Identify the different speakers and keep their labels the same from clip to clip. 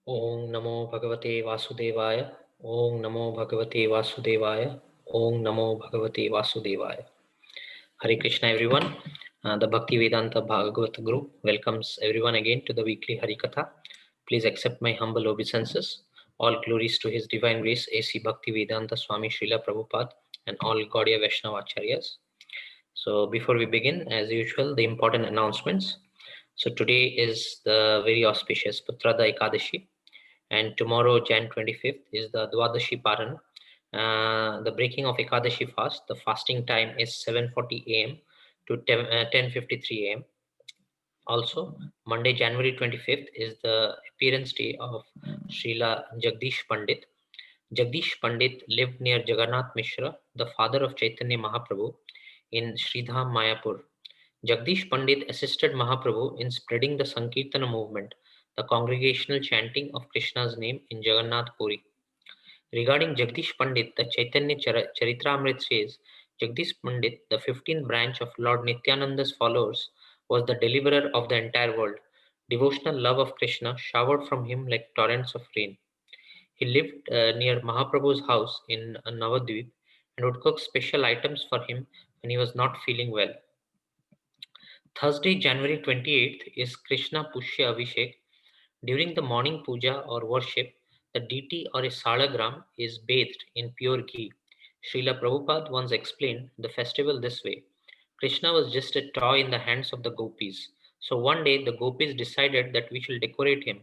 Speaker 1: Om Namo Bhagavate Vasudevaya. Om Namo Bhagavate Vasudevaya. Om Namo Bhagavate Vasudevaya. Hare Krishna, everyone. The Bhakti Vedanta Bhagavad group welcomes everyone again to the weekly Hari Katha. Please accept my humble obeisances. All glories to His Divine Grace, A.C. Bhakti Vedanta Swami Srila Prabhupada, and all Gaudiya Vaishnava Acharyas. So, before we begin, as usual, the important announcements. So, today is the very auspicious Putrada Ekadashi, and tomorrow, Jan 25th, is the Dwadashi Paran, the breaking of Ekadashi fast. The fasting time is 7:40 a.m. to 10:53 a.m. Also, Monday, January 25th, is the appearance day of Srila Jagdish Pandit. Jagdish Pandit lived near Jagannath Mishra, the father of Chaitanya Mahaprabhu, in Sridham, Mayapur. Jagdish Pandit assisted Mahaprabhu in spreading the Sankirtana movement, the congregational chanting of Krishna's name in Jagannath Puri. Regarding Jagdish Pandit, the Chaitanya Charitamrita says, Jagdish Pandit, the 15th branch of Lord Nityananda's followers, was the deliverer of the entire world. Devotional love of Krishna showered from him like torrents of rain. He lived near Mahaprabhu's house in Navadvip and would cook special items for him when he was not feeling well. Thursday, January 28th is Krishna Pushya Abhishek. During the morning puja or worship, the deity or a salagram is bathed in pure ghee. Srila Prabhupada once explained the festival this way: Krishna was just a toy in the hands of the gopis. So one day the gopis decided that we shall decorate him.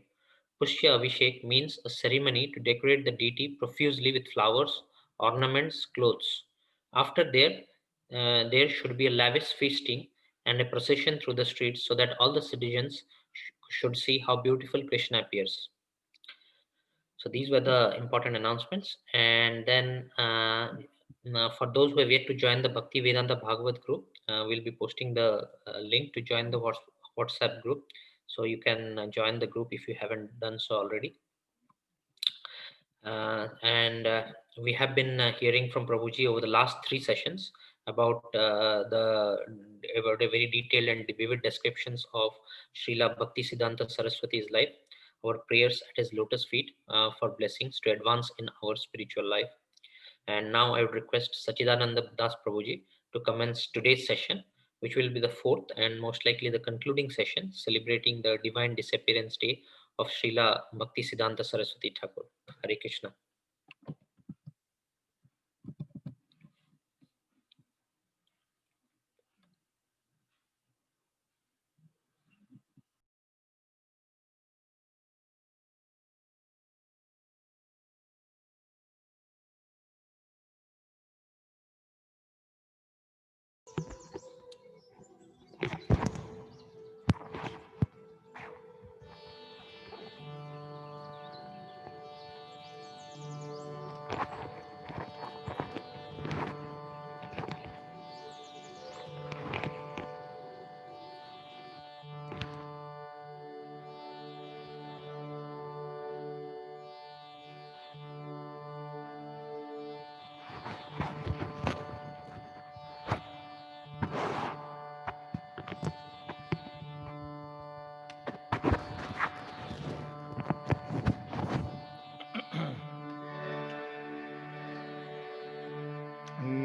Speaker 1: Pushya Abhishek means a ceremony to decorate the deity profusely with flowers, ornaments, clothes. After there should be a lavish feasting and a procession through the streets so that all the citizens should see how beautiful Krishna appears. So these were the important announcements. And then now for those who have yet to join the Bhakti Vedanta Bhagavad group, we'll be posting the link to join the WhatsApp group. So you can join the group if you haven't done so already. And we have been hearing from Prabhuji over the last three sessions about about a very detailed and vivid descriptions of Srila Bhaktisiddhanta Saraswati's life, our prayers at his lotus feet for blessings to advance in our spiritual life. And now I would request Satchitananda Das Prabhuji to commence today's session, which will be the fourth and most likely the concluding session celebrating the divine disappearance day of Srila Bhaktisiddhanta Saraswati Thakur. Hare Krishna.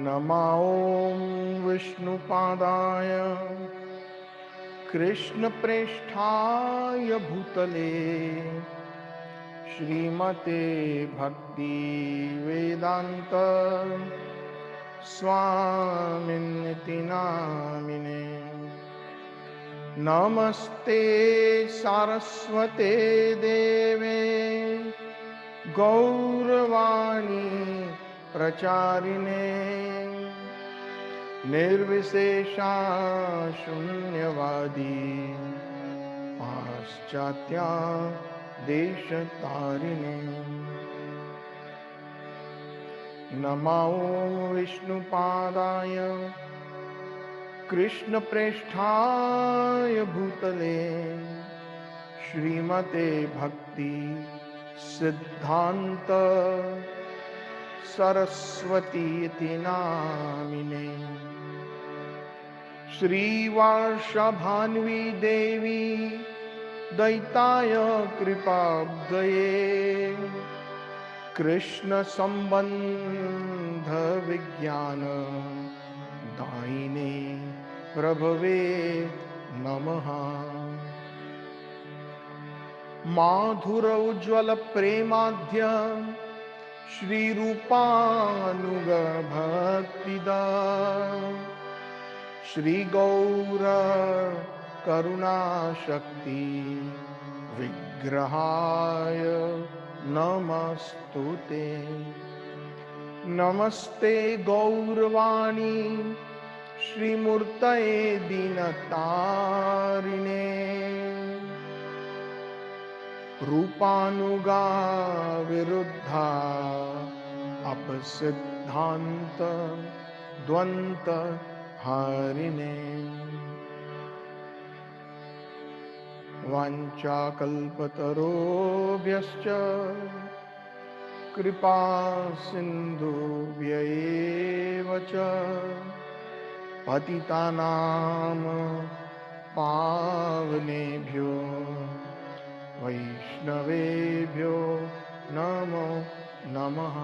Speaker 2: नमो विष्णुपादाय कृष्णप्रेष्ठाय भूतले श्रीमते भक्ति वेदांत स्वामिनिति नामिने नमस्ते सारस्वते देवे गौरवाणी प्रचारिणे निर्विशेषा शून्यवादी पाश्चात्या देशतारिणे नमो विष्णुपादाय कृष्णप्रेष्ठाय भूतले श्रीमते भक्ति सिद्धांत सरस्वती नामिने श्रीवर्षभान्वी देवी दैताय कृपाब्धये कृष्ण संबंध विज्ञान दायिने प्रभवे नमः। माधुर उज्ज्वल प्रेमाध्य श्री रूपानुग भक्तिदा श्री गौर करुणा शक्ति विग्रहाय नमस्तुते। नमस्ते गौरवाणी श्रीमूर्तये दीनतारिणे रूपानुगा विरुद्धा अपसिद्धांत द्वंत हरिणे। वाञ्छाकल्पतरोभ्यश्च कृपा सिन्धुभ्यैव च पतितानां पावनेभ्यो वैष्णवेभ्यो नमो नमः।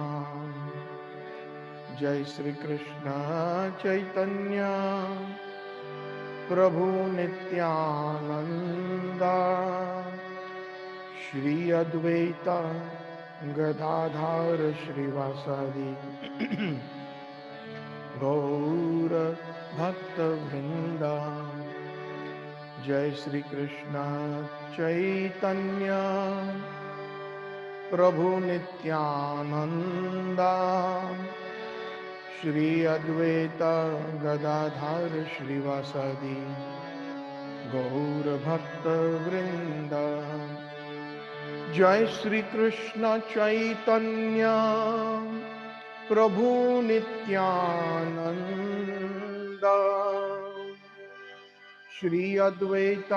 Speaker 2: जय श्री कृष्ण चैतन्य प्रभु नित्यानंदा श्री अद्वैत गदाधर श्रीवासादि गौर भक्त वृंदा। जय श्री कृष्ण चैतन्य प्रभु नित्यानंदा श्री अद्वैत गदाधर श्रीवासादि गौर भक्त वृंद। जय श्री कृष्ण चैतन्य प्रभु नित्यानंदा श्री अद्वैत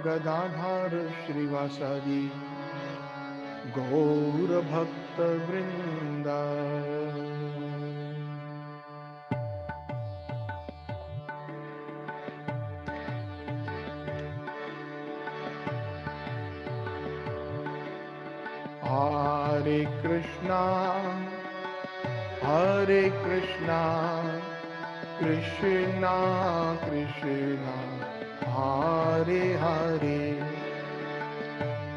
Speaker 2: गदाधर श्रीवासादि गौर भक्त वृंद। हरे कृष्णा कृष्णा कृष्णा हरे हरे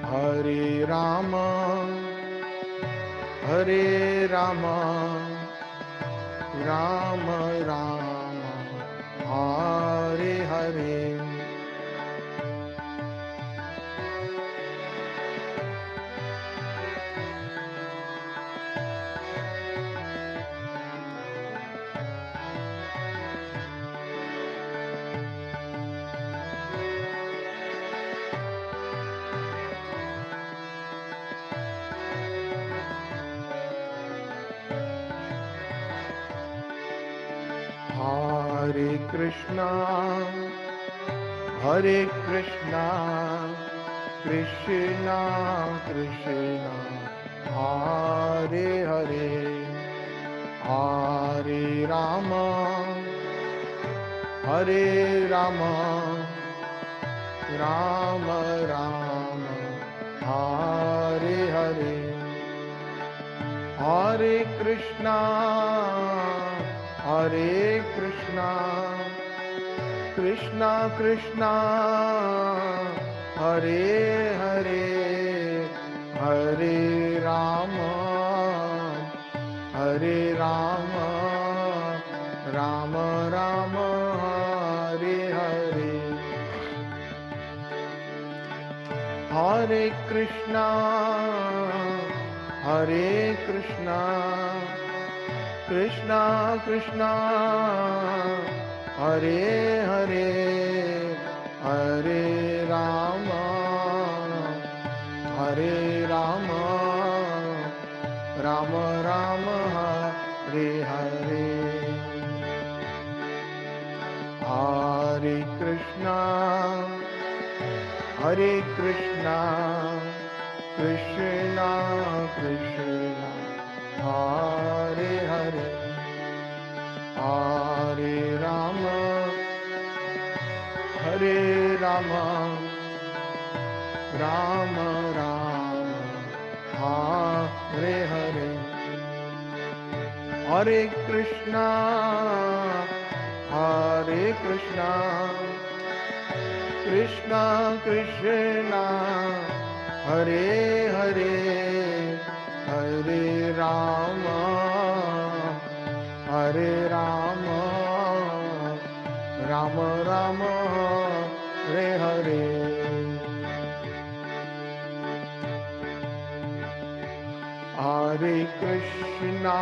Speaker 2: हरे राम राम राम हरे हरे। हरे कृष्णा कृष्णा कृष्णा हरे हरे हरे राम राम राम हरे हरे। हरे कृष्णा कृष्णा कृष्णा हरे हरे हरे राम राम राम हरे हरे। हरे कृष्णा कृष्णा कृष्णा हरे हरे हरे राम राम राम हरे हरे। हरे कृष्णा कृष्णा कृष्णा हरे हरे हरे राम राम राम हरे हरे, हरे कृष्णा कृष्णा कृष्णा हरे हरे, हरे राम राम राम हरे हरे। हरे कृष्णा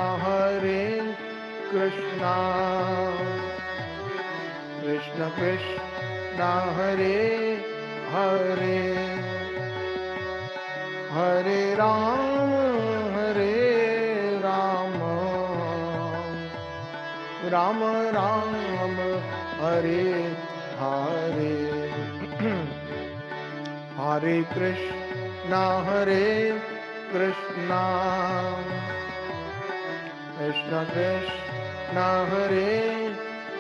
Speaker 2: कृष्ण कृष्णा हरे हरे, हरे राम राम राम हरे हरे। हरे कृष्णा कृष्ण कृष्णा हरे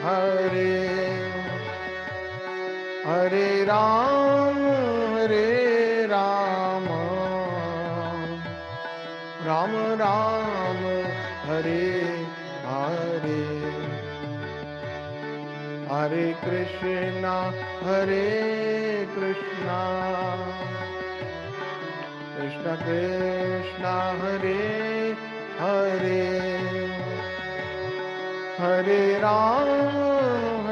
Speaker 2: हरे, हरे राम राम राम हरे हरे। हरे कृष्णा कृष्णा कृष्णा हरे हरे, हरे Ram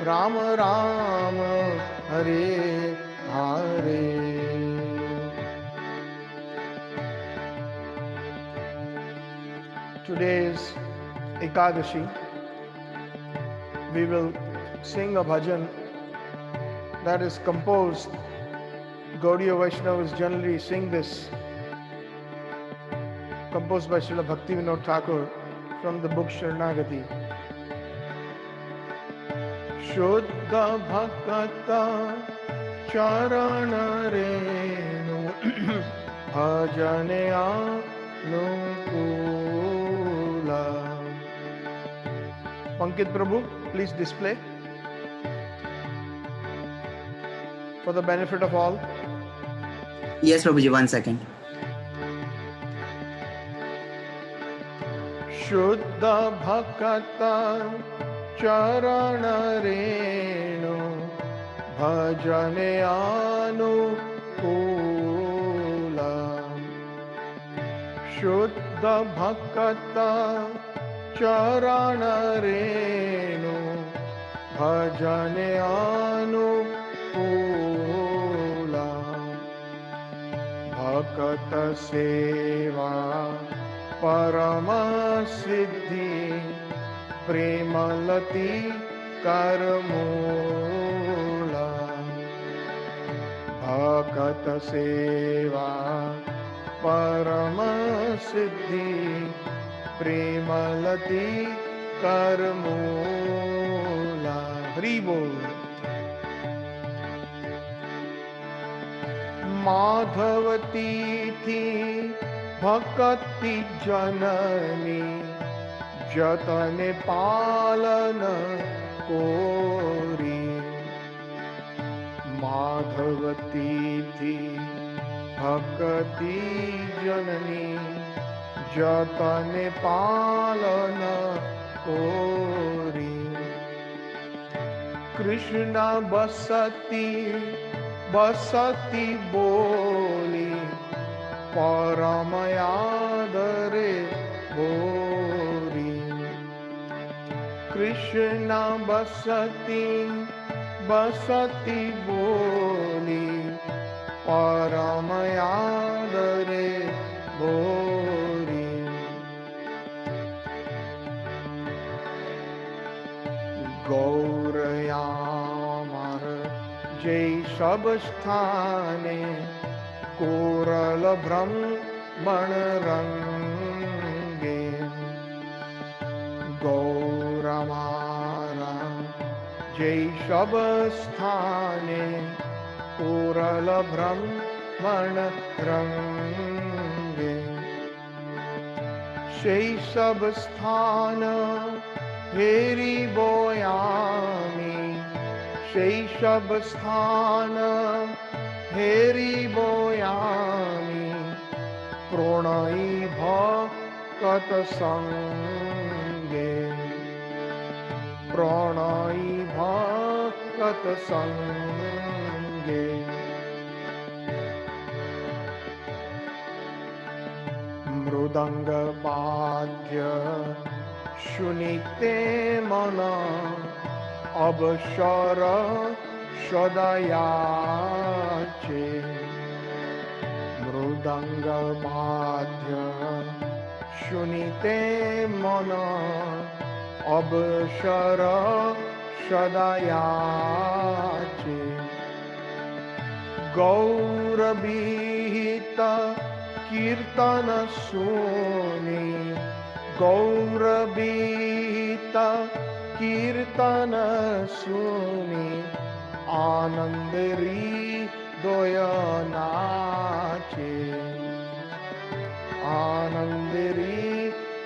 Speaker 2: Ram Ram Hare Hare. Today is Ekadashi. We will sing a bhajan that is composed. Gaudiya Vaishnavas generally sing this, composed by Shrila Bhaktisiddhanta Thakur from the book Sharanagati. Shuddha Bhakta Charana Renu Bhajane Anukula. Pankit Prabhu, please display for the benefit of all.
Speaker 3: Yes, Prabhuji, 1 second.
Speaker 2: Shuddha Bhakta Charana Renu Bhajane Anukula. Shuddha Bhakta Charana Renu Bhajane Anukula. Bhakta Seva Parama Siddhi Premalati Karmula. Bhakta Seva Parama Siddhi Premalati Karmula. Hari Bol. Madhavati thi Bhakti Janani Jatane Palana Kori. Madhavati thi Bhakti Janani Jatane Palana Kori. Krishna basati boli Paramayadare bori. Krishna basati boli Paramayadare bori. Gaurayamar Jai Shabasthane Koral Brahman Range. Gauramara Jai Shabasthane Koral Brahman Range. Shai Shabasthana Heri Boyami शैशव स्थान हेरी बोयामी प्रणयी भक्त संगे प्रणयी भक्त संगे मृदंग वाद्य सुनिते मन अवसर सदयाचे मृदंग वाद्य सुनिते मन अवसर सदयाचे गौरविहित कीर्तन सुनी गौरविहित कीर्तन सुनी आनंदरी दोयनाचे आनंदरी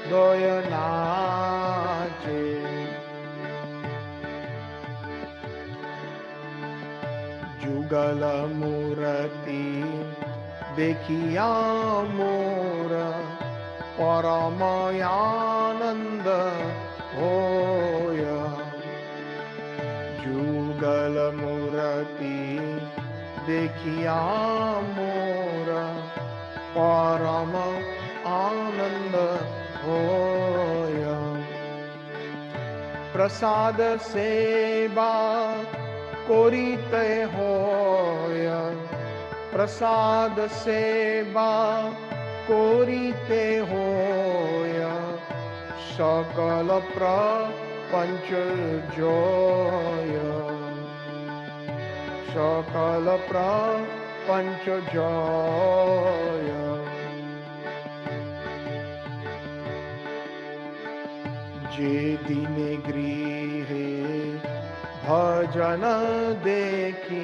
Speaker 2: दोयनाचे जुगल मूर्ति देखिया मोर परमयानंद होय जुगल मूर्ति देखिया मोर परम आनंद होय प्रसाद सेवा करिते होय प्रसाद सेवा करिते होय सकल प्रपंच जय सकल प्रपंच जय जे दिन गृहे भजन देखी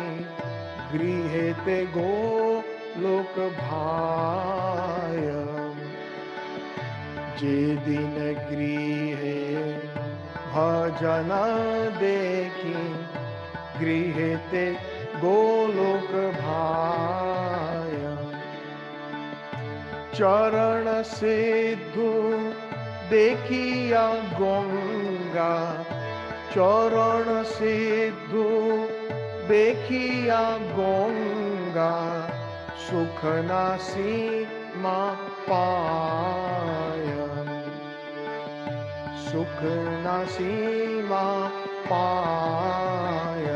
Speaker 2: गृहे ते गो लोक भाय जे दिन गृहे भजन देखी गृहे ते गोलोक भाय चरण सिद्धु देखिया गंगा चरण सिद्धु देखिया गंगा सुखनासी माँ पाय सुखनासी माँ पाय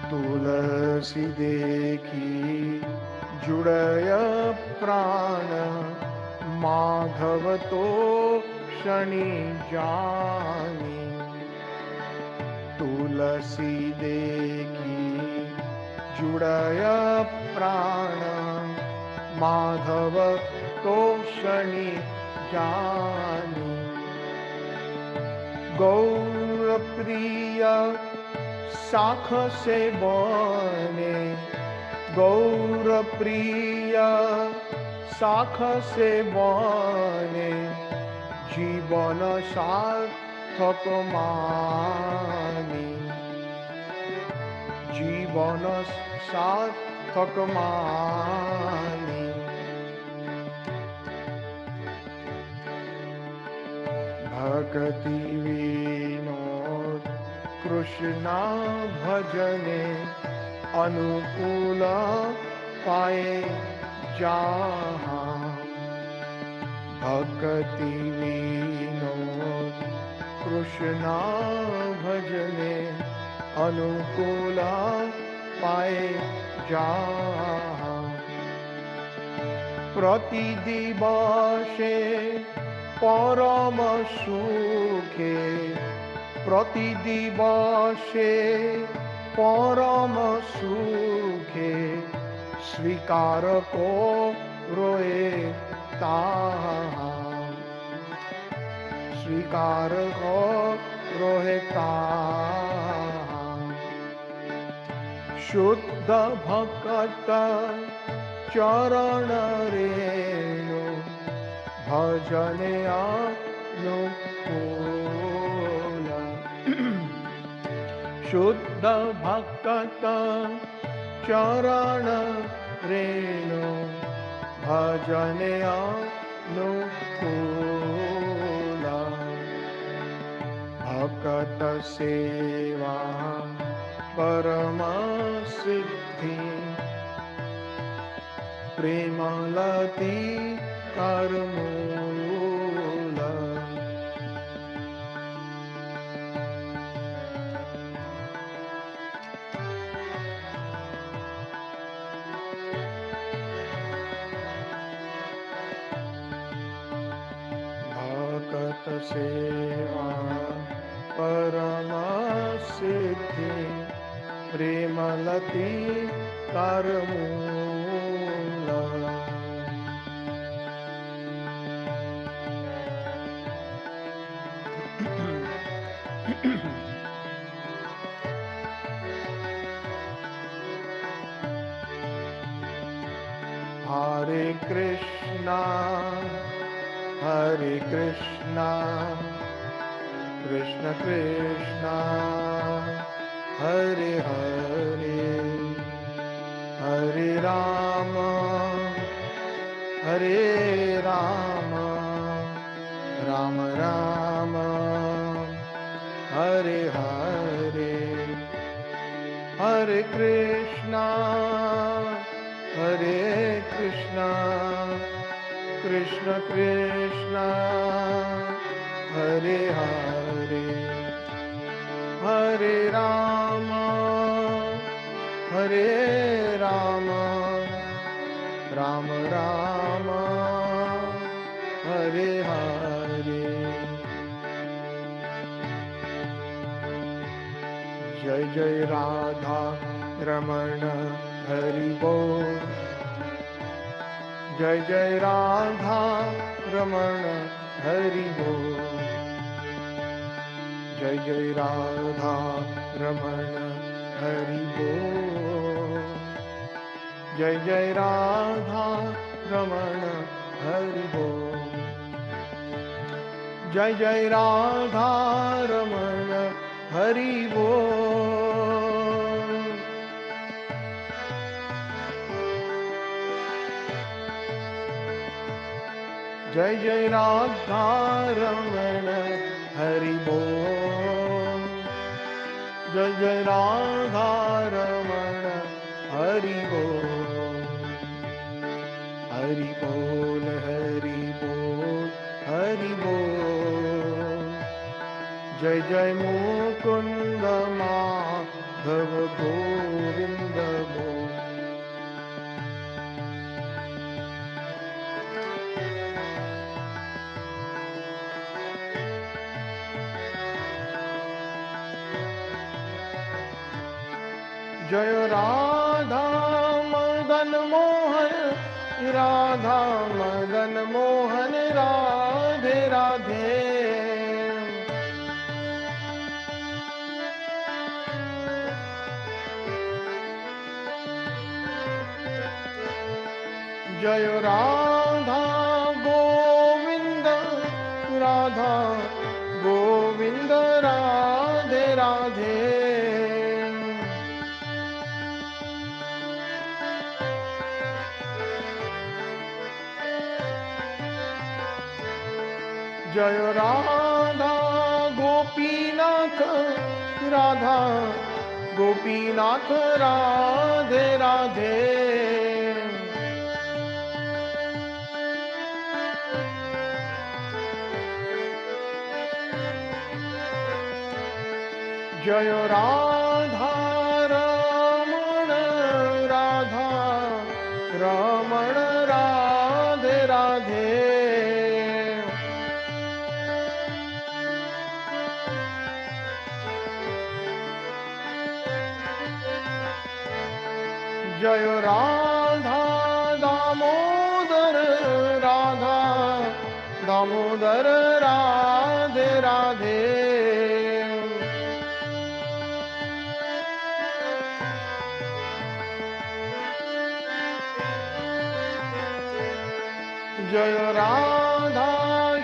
Speaker 2: तुलसी देखी जुड़य प्राण माधव तो शनि जानी तुलसी देखी जुड़य प्राण माधव तो शनि जानी गौर प्रिय साख से बने गौर प्रिय साख से बने जीवन सार्थक मानी जीवन सार्थक मानी भक्ति विनोद कृष्णा भजने अनुकूल पाए जहाँ भक्ति विनोद कृष्णा भजने अनुकूल पाए जहाँ प्रति दिवसे परम सुखे प्रति दिवसे परम सुखे स्वीकार को रोए ताहा स्वीकार को रोए ताहा शुद्ध भक्त चरण रेणु भजनया नुकूला शुद्ध भक्त चरण रेणु भजने अनुकूला भक्त सेवा परम सिद्धि प्रेमलती करमूला भक्त सेवा परम सिद्धि प्रेमलती करमूला Hare Krishna, Hare Krishna, Krishna Krishna, Hare Hare, Hare Rama, Hare Rama, Rama Rama, Hare Hare, Hare Krishna, Hare Krishna, Krishna Krishna, Hare Hare, Hare Rama, Hare Rama, Rama Rama, Hare Hare. Jai Jai Radha Ramana Hari Bol. Jai Jai Radha Ramana Hari Bol. Jai Jai Radha Ramana Hari Bol. Jai Jai Radha Ramana Hari Bol. Jai Jai Radha Ramana Hari Bol. Jai Jai Radha Ramana Hari Bol. Jai Jai Radha Ramana Hari Bol. Hari Bol, Hari Bol, Hari Bol. Jai Jai Mukunda Madhava Govinda Bol. Jai Radha Madan Mohan, Radha Madan Mohan, Radhe Radhe. Jai Radha Govinda, Radha Govinda, Radhe Radhe. Jai Radha Gopinath, Radha Gopinath, Radhe Radhe. Jai Radha Ramana, Radha Ramana, Radhe Radhe. Jai Radha Damodar, Radha Damodar, Radhe Radhe. जय राधा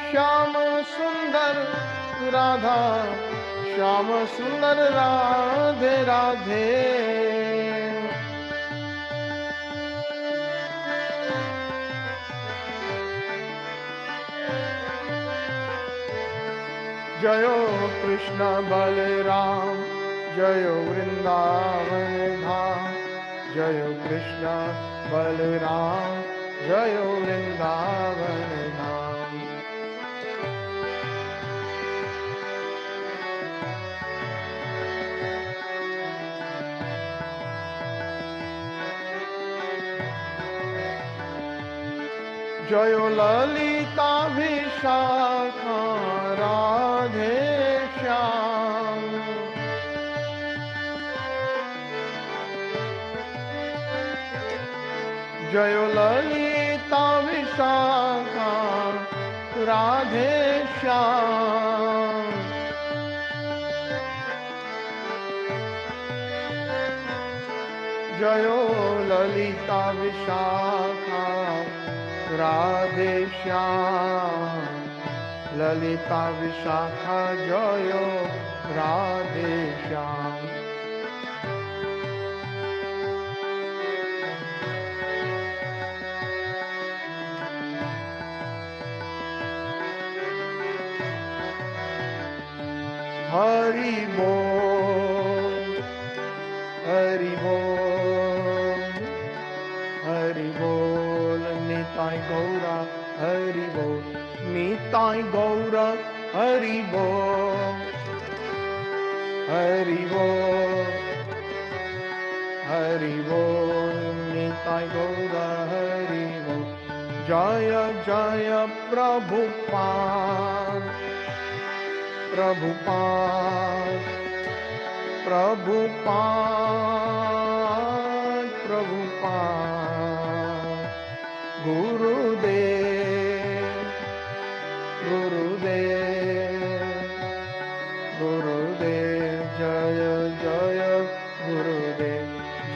Speaker 2: श्याम सुंदर राधा श्याम सुंदर राधे राधे। जयो कृष्ण बलराम जयो वृंदावन धाम। जयो कृष्ण बलराम जयो वृंदावन धाम। जयो ललिता विशाखा राधे श्याम। जयो ललिता विशाखा राधे श्याम। जयो ललिता विशाखा राधे श्याम। ललिता विशाखा जयो राधे श्याम। हरि बोल हरि बोल हरि बोल निताय गौरा हरि बोल निताय गौरा हरि बोल हरि बोल हरि बोल निताय गौरा हरि बोल। जय जय प्रभुपाद प्रभुपाद प्रभुपाद प्रभुपाद। गुरुदेव गुरुदेव गुरुदेव जय जय गुरुदेव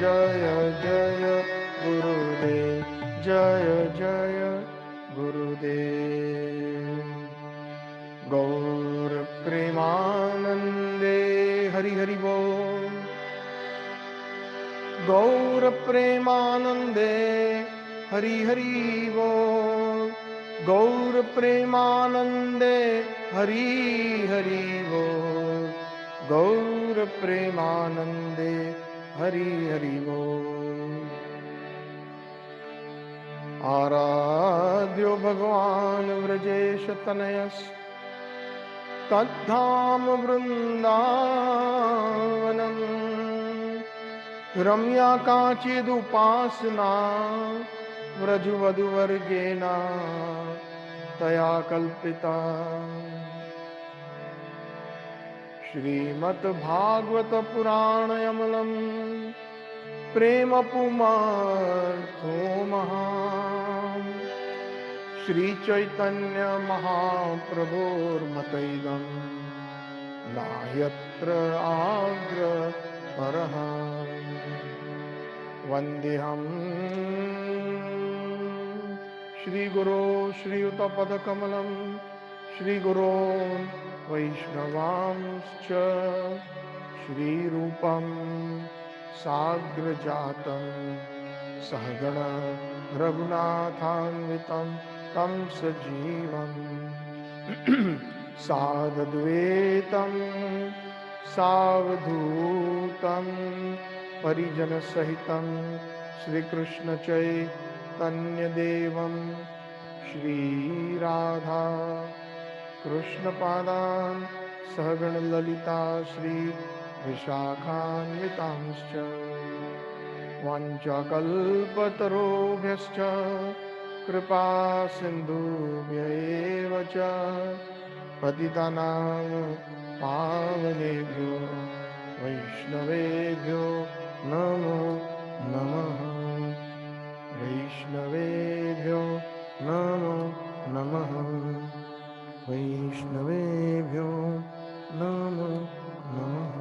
Speaker 2: जय जय गुरुदेव जय जय गुरुदेव। गौर प्रेमानंदे हरि हरि बोल। गौर प्रेमानंदे हरि हरि बोल। गौर प्रेमानंदे हरि हरि बोल। गौर प्रेमानंदे हरि हरि बोल। आराध्यो भगवान व्रजेश तनयस् तद्धाम वृंदावनम। रम्या काचिदुपासना व्रजवधूवर्गेण तया कल्पिता। श्रीमद्भागवत पुराणयमलम् प्रेम पुमार्थो महान्। श्री चैतन्य महाप्रभोर्मतैदं नायत्र आग्र परः। वन्देऽहं श्रीगुरो श्रीयुतपदकमलं श्रीगुरोन् वैष्णवांश्च श्रीरूपं साग्रजातं सहगण रघुनाथान्वितं तं सजीवं साद्वैतं सावधूतं परिजनसहितं श्रीकृष्ण चैतन्यदेवं श्रीराधा कृष्णपादान् सहगण ललिता श्री विशाखान्वितांश्च वाञ्छाकल्पतरुभ्यश्च कृपा सिन्धुभ्य एव च पतितानां पावनेभ्यो वैष्णवेभ्यो नमो नमः। वैष्णवेभ्यो नमो नमः। वैष्णवेभ्यो नमो नमः।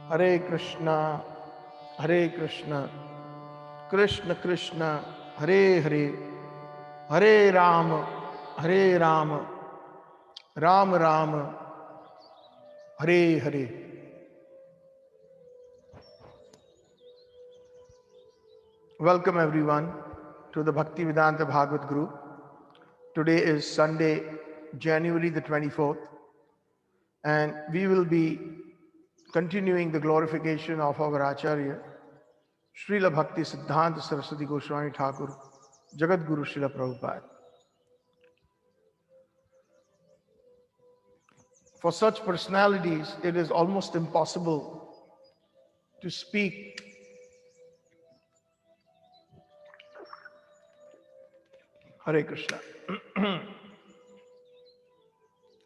Speaker 2: Hare Krishna, Hare Krishna, Krishna Krishna, Hare Hare, Hare Rama, Hare Rama, Rama Rama, Hare Hare. Welcome everyone to the Bhaktivedanta Bhagavad group. Today is Sunday, January the 24th, and we will be continuing the glorification of our Acharya, Shrila Bhaktisiddhanta Saraswati Goswami Thakur, Jagat Guru Srila Prabhupada. For such personalities, it is almost impossible to speak Hare Krishna.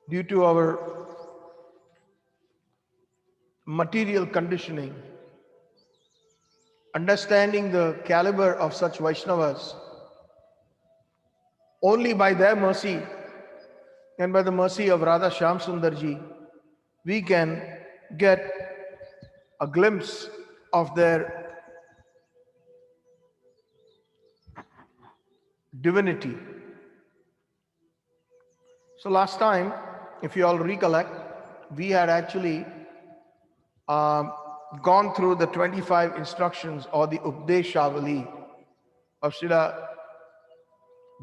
Speaker 2: Due to our material conditioning, understanding the caliber of such Vaishnavas, only by their mercy and by the mercy of Radha Shyam Sundarji, we can get a glimpse of their divinity. So last time, if you all recollect, we had actually gone through the 25 instructions or the Updeshavali of Srila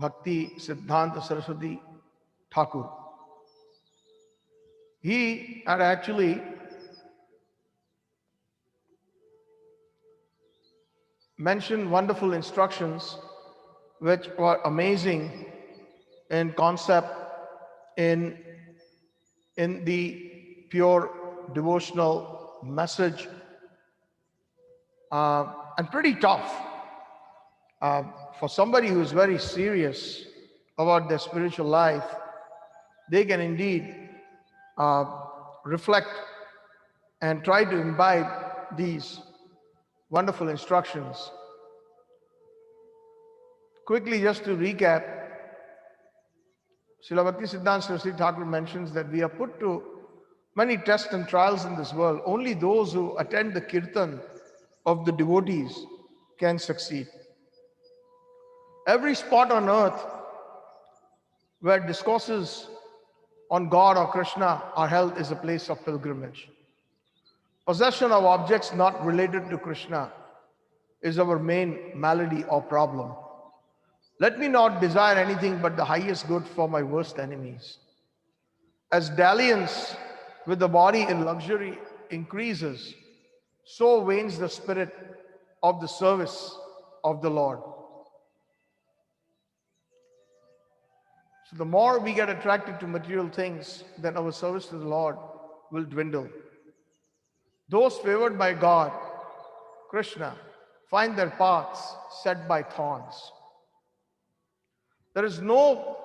Speaker 2: Bhaktisiddhanta Saraswati Thakur. He had actually mentioned wonderful instructions which were amazing in concept, in the pure devotional message, and pretty tough for somebody who is very serious about their spiritual life. They can indeed reflect and try to imbibe these wonderful instructions. Quickly, just to recap, Srila Bhaktisiddhanta Saraswati Thakur mentions that we are put to many tests and trials in this world. Only those who attend the kirtan of the devotees can succeed. Every spot on earth where discourses on God or Krishna are held is a place of pilgrimage. Possession of objects not related to Krishna is our main malady or problem. Let me not desire anything but the highest good for my worst enemies. As dalliance with the body in luxury increases, so wanes the spirit of the service of the Lord. So the more we get attracted to material things, then our service to the Lord will dwindle. Those favored by God, Krishna, find their paths set by thorns. There is no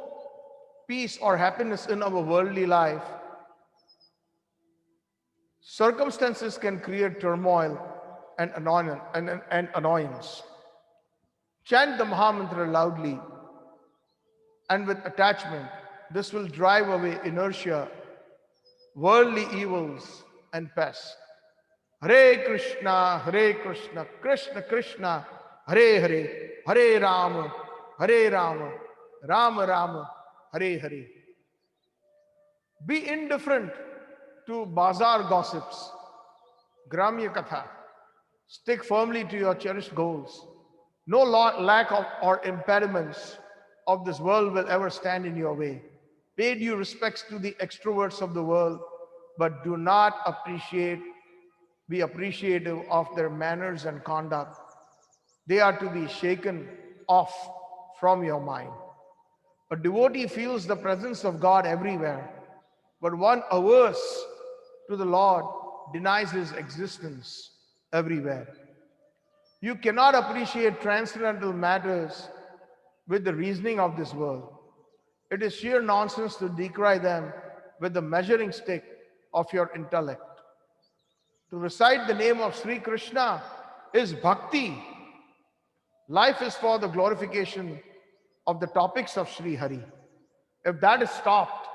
Speaker 2: peace or happiness in our worldly life. Circumstances can create turmoil and annoyance. Chant the Mahamantra loudly and with attachment. This will drive away inertia, worldly evils, and pests. Hare Krishna, Krishna Krishna, Hare Hare, Hare Rama, Rama Rama, Hare Hare. Be indifferent to bazaar gossips, Gramya Katha. Stick firmly to your cherished goals. No lack of or impediments of this world will ever stand in your way. Pay due respects to the extroverts of the world, but do not be appreciative of their manners and conduct. They are to be shaken off from your mind. A devotee feels the presence of God everywhere, but one averse to the Lord denies his existence everywhere. You cannot appreciate transcendental matters with the reasoning of this world. It is sheer nonsense to decry them with the measuring stick of your intellect. To recite the name of Sri Krishna is bhakti. Life is for the glorification of the topics of Sri Hari. If that is stopped,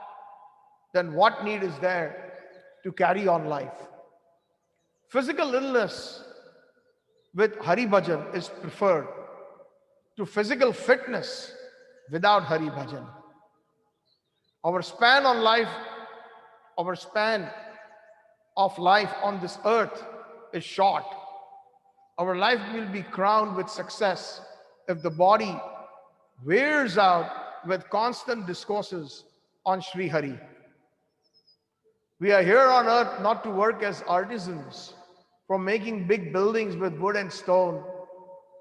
Speaker 2: then what need is there to carry on life? Physical illness with Hari Bhajan is preferred to physical fitness without Hari Bhajan. Our span of life on this earth is short. Our life will be crowned with success if the body wears out with constant discourses on Sri Hari. We are here on earth not to work as artisans from making big buildings with wood and stone,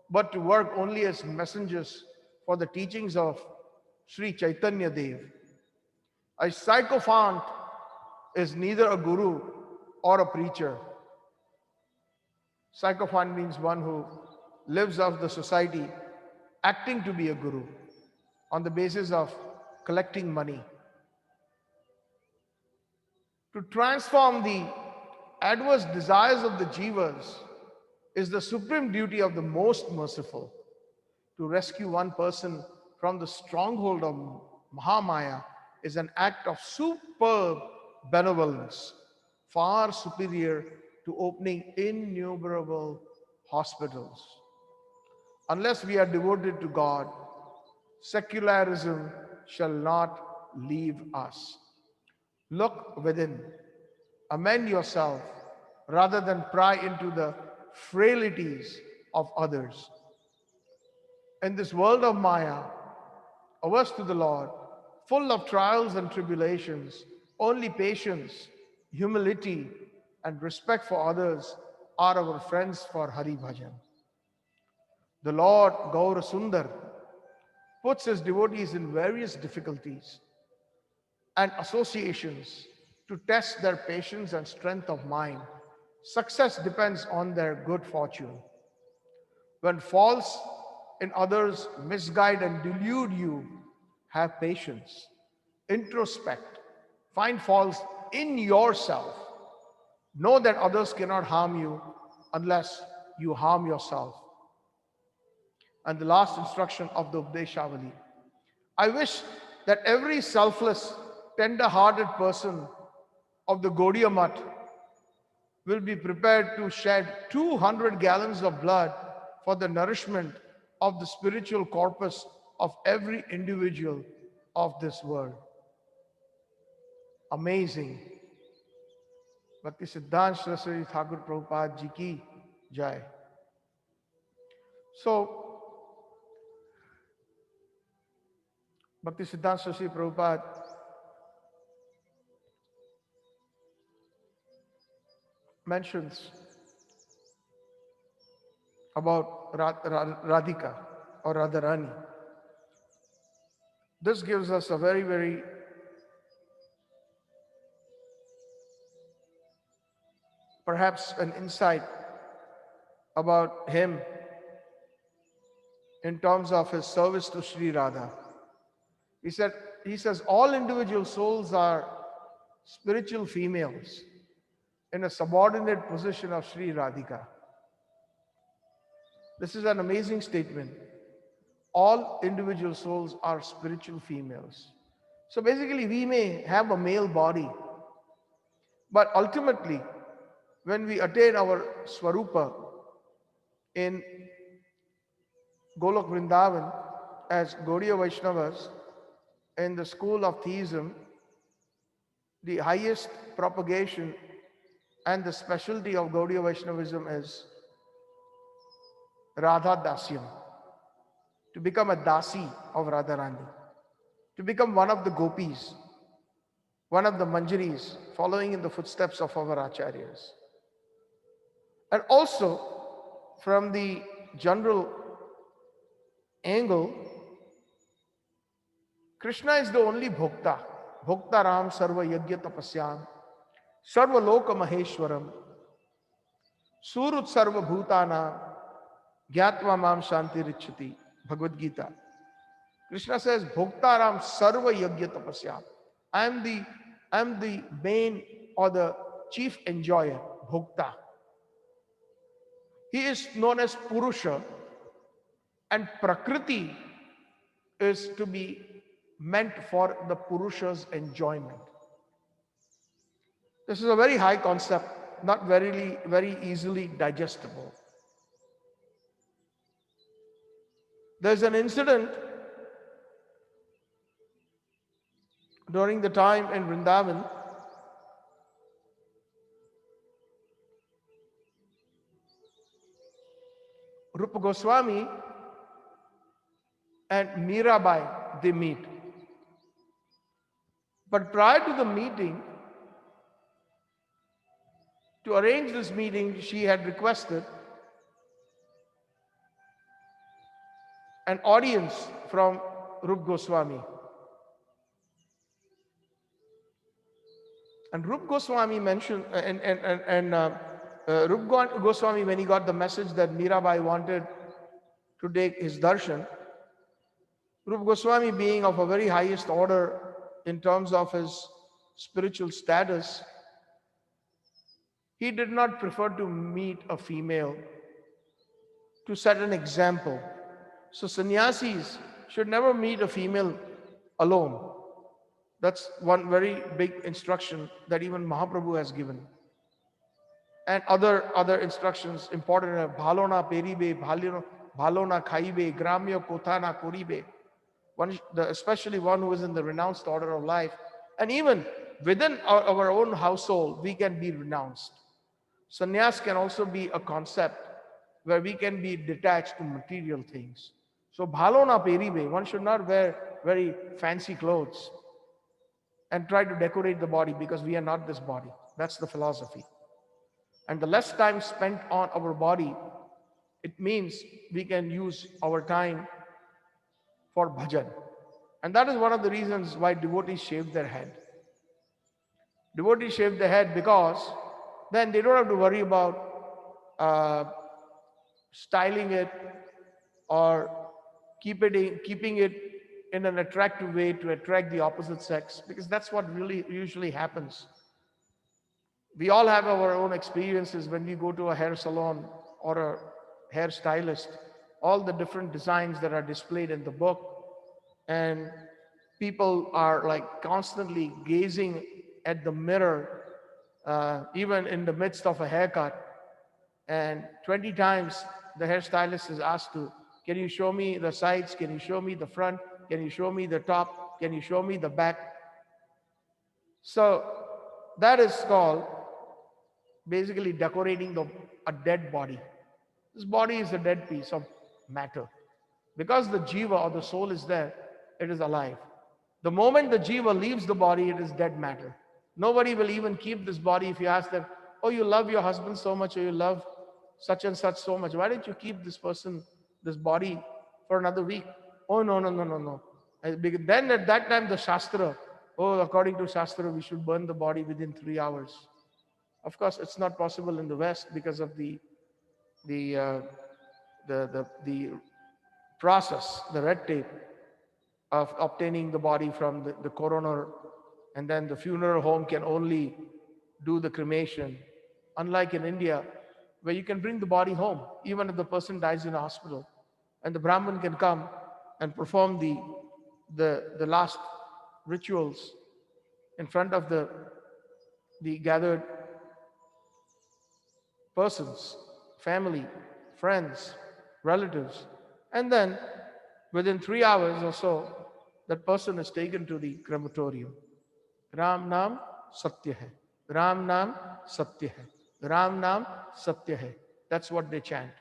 Speaker 2: but to work only as messengers for the teachings of Sri Chaitanya Dev. A sycophant is neither a guru or a preacher. Sycophant means one who lives off the society, acting to be a guru on the basis of collecting money. To transform the adverse desires of the jivas is the supreme duty of the most merciful. To rescue one person from the stronghold of Mahamaya is an act of superb benevolence, far superior to opening innumerable hospitals. Unless we are devoted to God, secularism shall not leave us. Look within, amend yourself rather than pry into the frailties of others. In this world of Maya, averse to the Lord, full of trials and tribulations, only patience, humility, and respect for others are our friends for Hari Bhajan. The Lord Gaura Sundar puts his devotees in various difficulties and associations to test their patience and strength of mind. Success depends on their good fortune. When faults in others misguide and delude you, have patience, introspect, find faults in yourself. Know that others cannot harm you unless you harm yourself. And the last instruction of the Updeshavali. I wish that every selfless, tender-hearted person of the Gaudiya Math will be prepared to shed 200 gallons of blood for the nourishment of the spiritual corpus of every individual of this world. Amazing. Bhaktisiddhanta Saraswati Thakur-Prabhupada ji ki jai. So, Bhaktisiddhanta Saraswati Prabhupada mentions about Radhika or Radharani. This gives us a very, very perhaps an insight about him in terms of his service to Sri Radha. He says all individual souls are spiritual females in a subordinate position of Sri Radhika. This is an amazing statement. All individual souls are spiritual females. So basically we may have a male body, but ultimately when we attain our Swarupa in Golok Vrindavan as Gaudiya Vaishnavas in the school of theism, the highest propagation and the specialty of Gaudiya Vaishnavism is Radha Dasyam, to become a Dasi of Radharani, to become one of the Gopis, one of the Manjaris, following in the footsteps of our Acharyas. And also, from the general angle, Krishna is the only Bhokta. Bhokta Ram Sarva Yagya Tapasyam, Sarva Loka Maheshwaram, Surut Sarva Bhutana, Gyatva Mam Shanti Richati, Bhagavad Gita. Krishna says, Bhokta Ram Sarva Yagya Tapasyam. I am the main or the chief enjoyer, Bhokta. He is known as Purusha, and Prakriti is to be meant for the Purusha's enjoyment. This is a very high concept not very easily digestible. There's an incident during the time in Vrindavan. Rupa Goswami and Mirabai, they meet. But prior to the meeting, to arrange this meeting, she had requested an audience from Rupa Goswami. And Rupa Goswami mentioned, Rupa Goswami, when he got the message that Mirabai wanted to take his darshan, Rupa Goswami, being of a very highest order in terms of his spiritual status, he did not prefer to meet a female to set an example. So sannyasis should never meet a female alone. That's one very big instruction that even Mahaprabhu has given. And other instructions important are bhalona peribe, bhalona khaibe, gramya kotana koribe. Especially one who is in the renounced order of life. And even within our own household, we can be renounced. Sannyas can also be a concept where we can be detached to material things. So bhalona peribe, one should not wear very fancy clothes and try to decorate the body, because we are not this body. That's the philosophy. And the less time spent on our body, it means we can use our time for bhajan. And that is one of the reasons why devotees shave their head. Devotees shave their head because then they don't have to worry about styling it or keeping it in an attractive way to attract the opposite sex, because that's what really usually happens. We all have our own experiences when we go to a hair salon or a hair stylist, all the different designs that are displayed in the book, and people are like constantly gazing at the mirror, even in the midst of a haircut, and 20 times the hairstylist is asked to, can you show me the sides, can you show me the front, can you show me the top, can you show me the back? So that is called basically decorating a dead body. This body is a dead piece of matter. Because the jiva or the soul is there, it is alive. The moment the jiva leaves the body, it is dead matter. Nobody will even keep this body if you ask them, oh, you love your husband so much, or you love such and such so much. Why don't you keep this person, this body for another week? Oh, no. Then at that time the Shastra, according to Shastra, we should burn the body within 3 hours. Of course, it's not possible in the West because of the process, the red tape of obtaining the body from the coroner, and then the funeral home can only do the cremation. Unlike in India, where you can bring the body home, even if the person dies in a hospital, and the Brahmin can come and perform the last rituals in front of the gathered persons, family, friends, relatives, and then within 3 hours or so, that person is taken to the crematorium. Ram Naam Satya Hai. Ram Naam Satya Hai. Ram Naam Satya Hai. That's what they chant.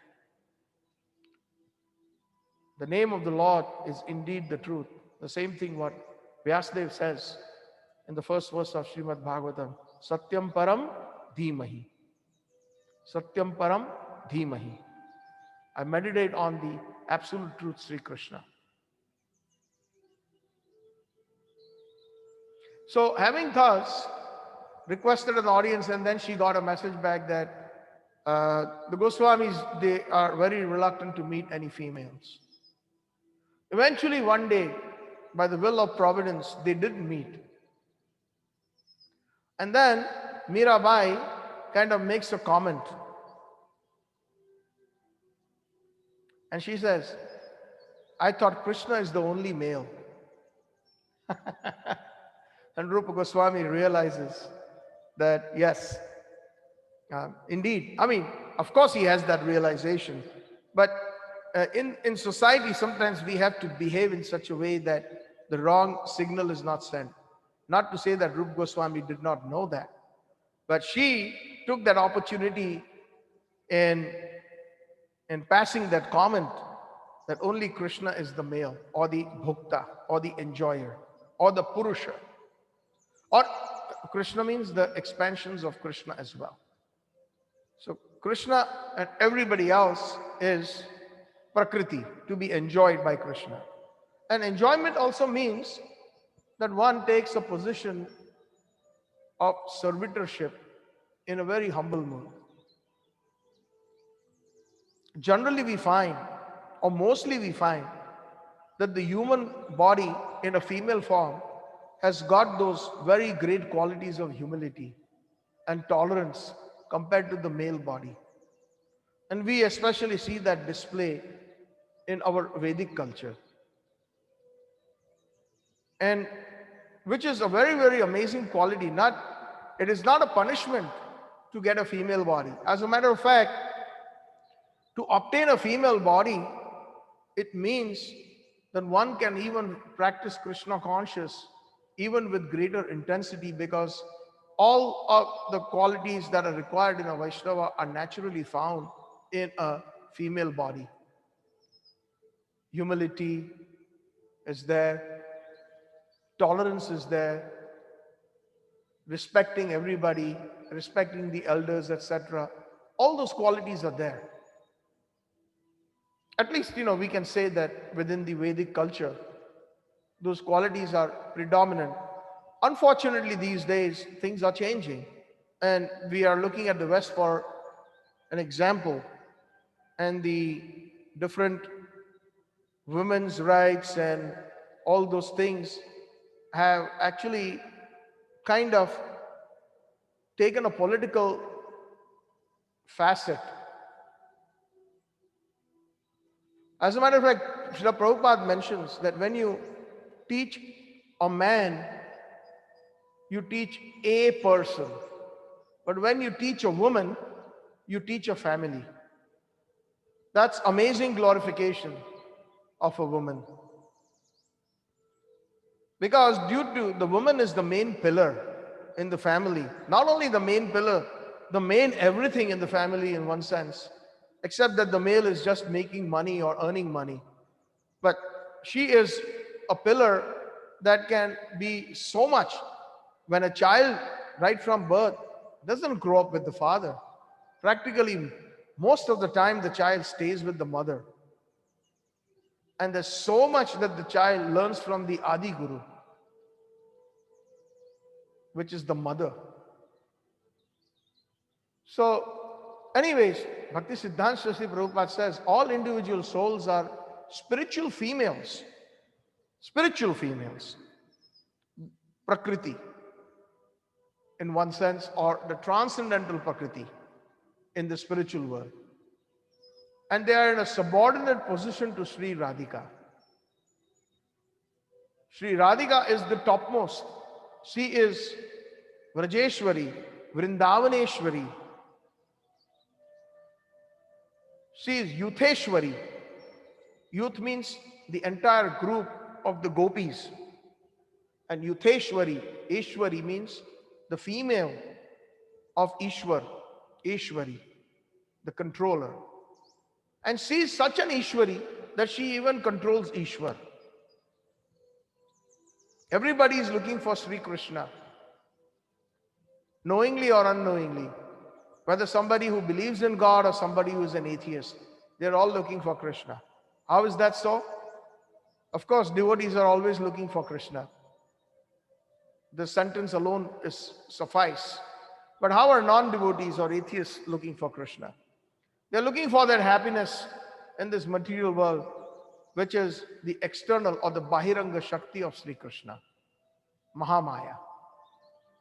Speaker 2: The name of the Lord is indeed the truth. The same thing what Vyasadeva says in the first verse of Srimad Bhagavatam. Satyam Param Dhimahi. Satyam Param Dhimahi. I meditate on the absolute truth, Sri Krishna. So having thus requested an audience, and then she got a message back that the Goswamis, they are very reluctant to meet any females. Eventually one day, by the will of Providence, they did meet. And then Mirabai kind of makes a comment. And she says, I thought Krishna is the only male. And Rupa Goswami realizes that, yes, Indeed, I mean, of course he has that realization, but in society sometimes we have to behave in such a way that the wrong signal is not sent. Not to say that Rup Goswami did not know that, but she took that opportunity in passing that comment that only Krishna is the male, or the bhukta, or the enjoyer, or the purusha. Or Krishna means the expansions of Krishna as well. So Krishna and everybody else is prakriti, to be enjoyed by Krishna. And enjoyment also means that one takes a position of servitorship in a very humble mood. Generally we find, or mostly we find, that the human body in a female form has got those very great qualities of humility and tolerance compared to the male body. And we especially see that display in our Vedic culture. And which is a very, very amazing quality. It is not a punishment to get a female body. As a matter of fact, to obtain a female body, it means that one can even practice Krishna conscious even with greater intensity, because all of the qualities that are required in a Vaishnava are naturally found in a female body. Humility is there, tolerance is there, respecting everybody, respecting the elders, etc. All those qualities are there. At least, we can say that within the Vedic culture, those qualities are predominant. Unfortunately, these days, things are changing. And we are looking at the West for an example. And the different women's rights and all those things have actually kind of taken a political facet. As a matter of fact, Srila Prabhupada mentions that when you teach a man, you teach a person. But when you teach a woman, you teach a family. That's amazing glorification of a woman. Because due to the woman is the main pillar in the family. Not only the main pillar, the main everything in the family in one sense. Except that the male is just making money or earning money. But she is a pillar that can be so much. When a child, right from birth, doesn't grow up with the father, practically most of the time the child stays with the mother. And there's so much that the child learns from the Adi Guru, which is the mother. So, anyways, Bhaktisiddhanta Saraswati Prabhupada says all individual souls are spiritual females. Spiritual females. Prakriti, in one sense, or the transcendental Prakriti in the spiritual world. And they are in a subordinate position to Sri Radhika. Sri Radhika is the topmost. She is Vrajeshwari, Vrindavaneshwari. She is Yutheshwari. Youth means the entire group of the gopis. And Yutheshwari, Ishwari means the female of Ishwar, Ishwari, the controller. And she is such an Ishwari that she even controls Ishwar. Everybody is looking for Sri Krishna, knowingly or unknowingly. Whether somebody who believes in God or somebody who is an atheist, they're all looking for Krishna. How is that so? Of course, devotees are always looking for Krishna. The sentence alone is suffice. But how are non-devotees or atheists looking for Krishna? They're looking for their happiness in this material world, which is the external or the Bahiranga Shakti of Sri Krishna, Mahamaya.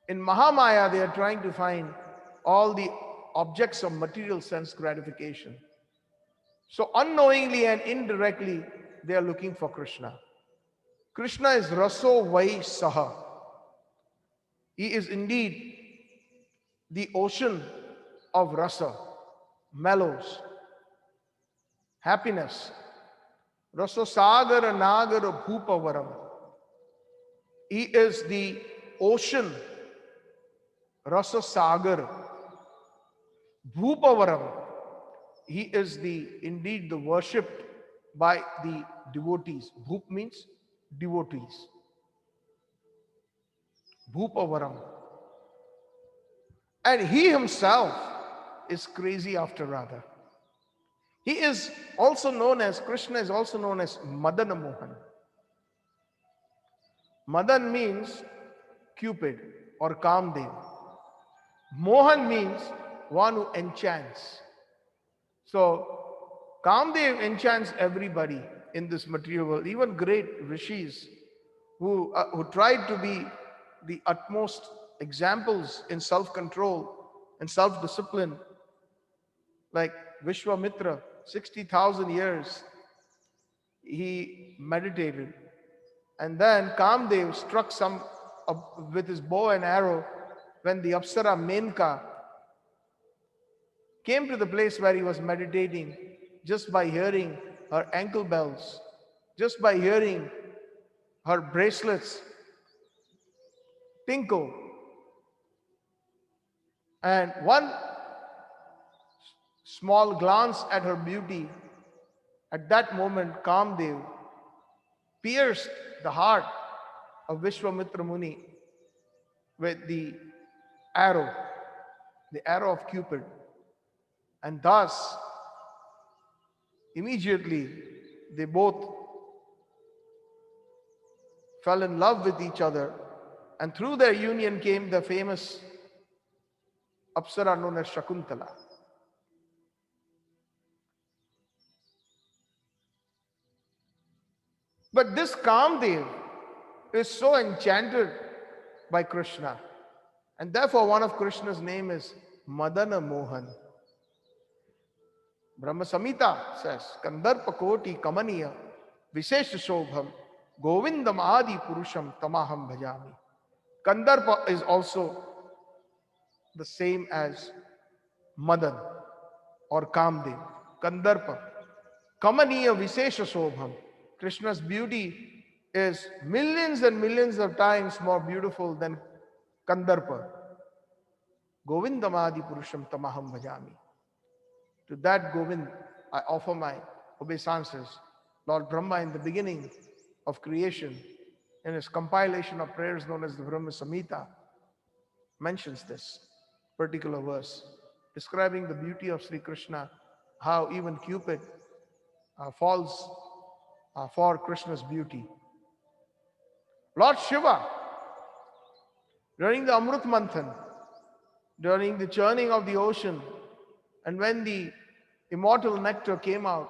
Speaker 2: In Mahamaya, they are trying to find all the objects of material sense gratification. So unknowingly and indirectly, they are looking for Krishna. Krishna is Raso Vai Saha. He is indeed the ocean of rasa, mellows, happiness. Rasa sagara nagara bhupavaram. He is the ocean, rasa sagar, bhupavaram. He is indeed the worshipped by the devotees. Bhup means devotees. Bhupavaram. And he himself is crazy after Radha. He is also known as, Krishna is also known as Madana Mohan. Madan means Cupid or Kamdev. Mohan means one who enchants. So Kamdev enchants everybody in this material world, even great rishis who tried to be the utmost examples in self-control and self-discipline, like Vishwamitra, 60,000 years he meditated, and then Kamdev struck some with his bow and arrow when the Apsara Menka came to the place where he was meditating, just by hearing her ankle bells, just by hearing her bracelets tinkle. And one small glance at her beauty, at that moment Kamdev pierced the heart of Vishwamitra Muni with the arrow of Cupid. And thus, immediately, they both fell in love with each other. And through their union came the famous Apsara known as Shakuntala. But this Kamdev is so enchanted by Krishna. And therefore, one of Krishna's name is Madana Mohan. Brahma Samhita says, Kandarpa Koti Kamaniya Vishesha Shobham Govindam Adi Purusham Tamaham Bhajami. Kandarpa is also the same as Madan or Kamdev. Kandarpa. Kamaniya Vishesha Shobham. Krishna's beauty is millions and millions of times more beautiful than Kandarpa. Govindam Adi Purusham Tamaham Bhajami. To that Govind, I offer my obeisances. Lord Brahma, in the beginning of creation, in his compilation of prayers known as the Brahma Samhita, mentions this particular verse, describing the beauty of Sri Krishna, how even Cupid falls for Krishna's beauty. Lord Shiva, during the Amrut Manthan, during the churning of the ocean, and when the immortal nectar came out,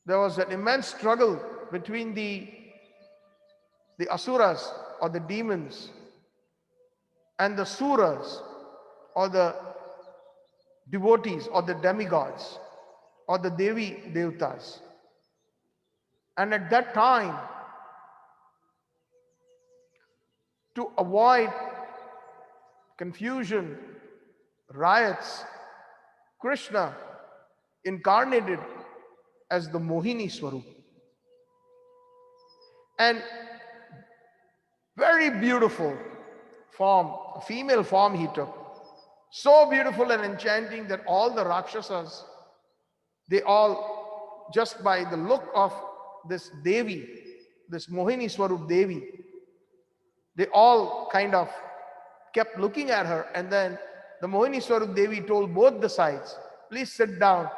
Speaker 2: there was an immense struggle between the asuras or the demons and the suras or the devotees or the demigods or the Devi Devtas. And at that time, to avoid confusion, riots, Krishna incarnated as the Mohini Swarup. And very beautiful form, a female form he took. So beautiful and enchanting that all the Rakshasas, they all, just by the look of this Devi, this Mohini Swarup Devi, they all kind of kept looking at her, and then the Mohini Swarup Devi told both the sides, please sit down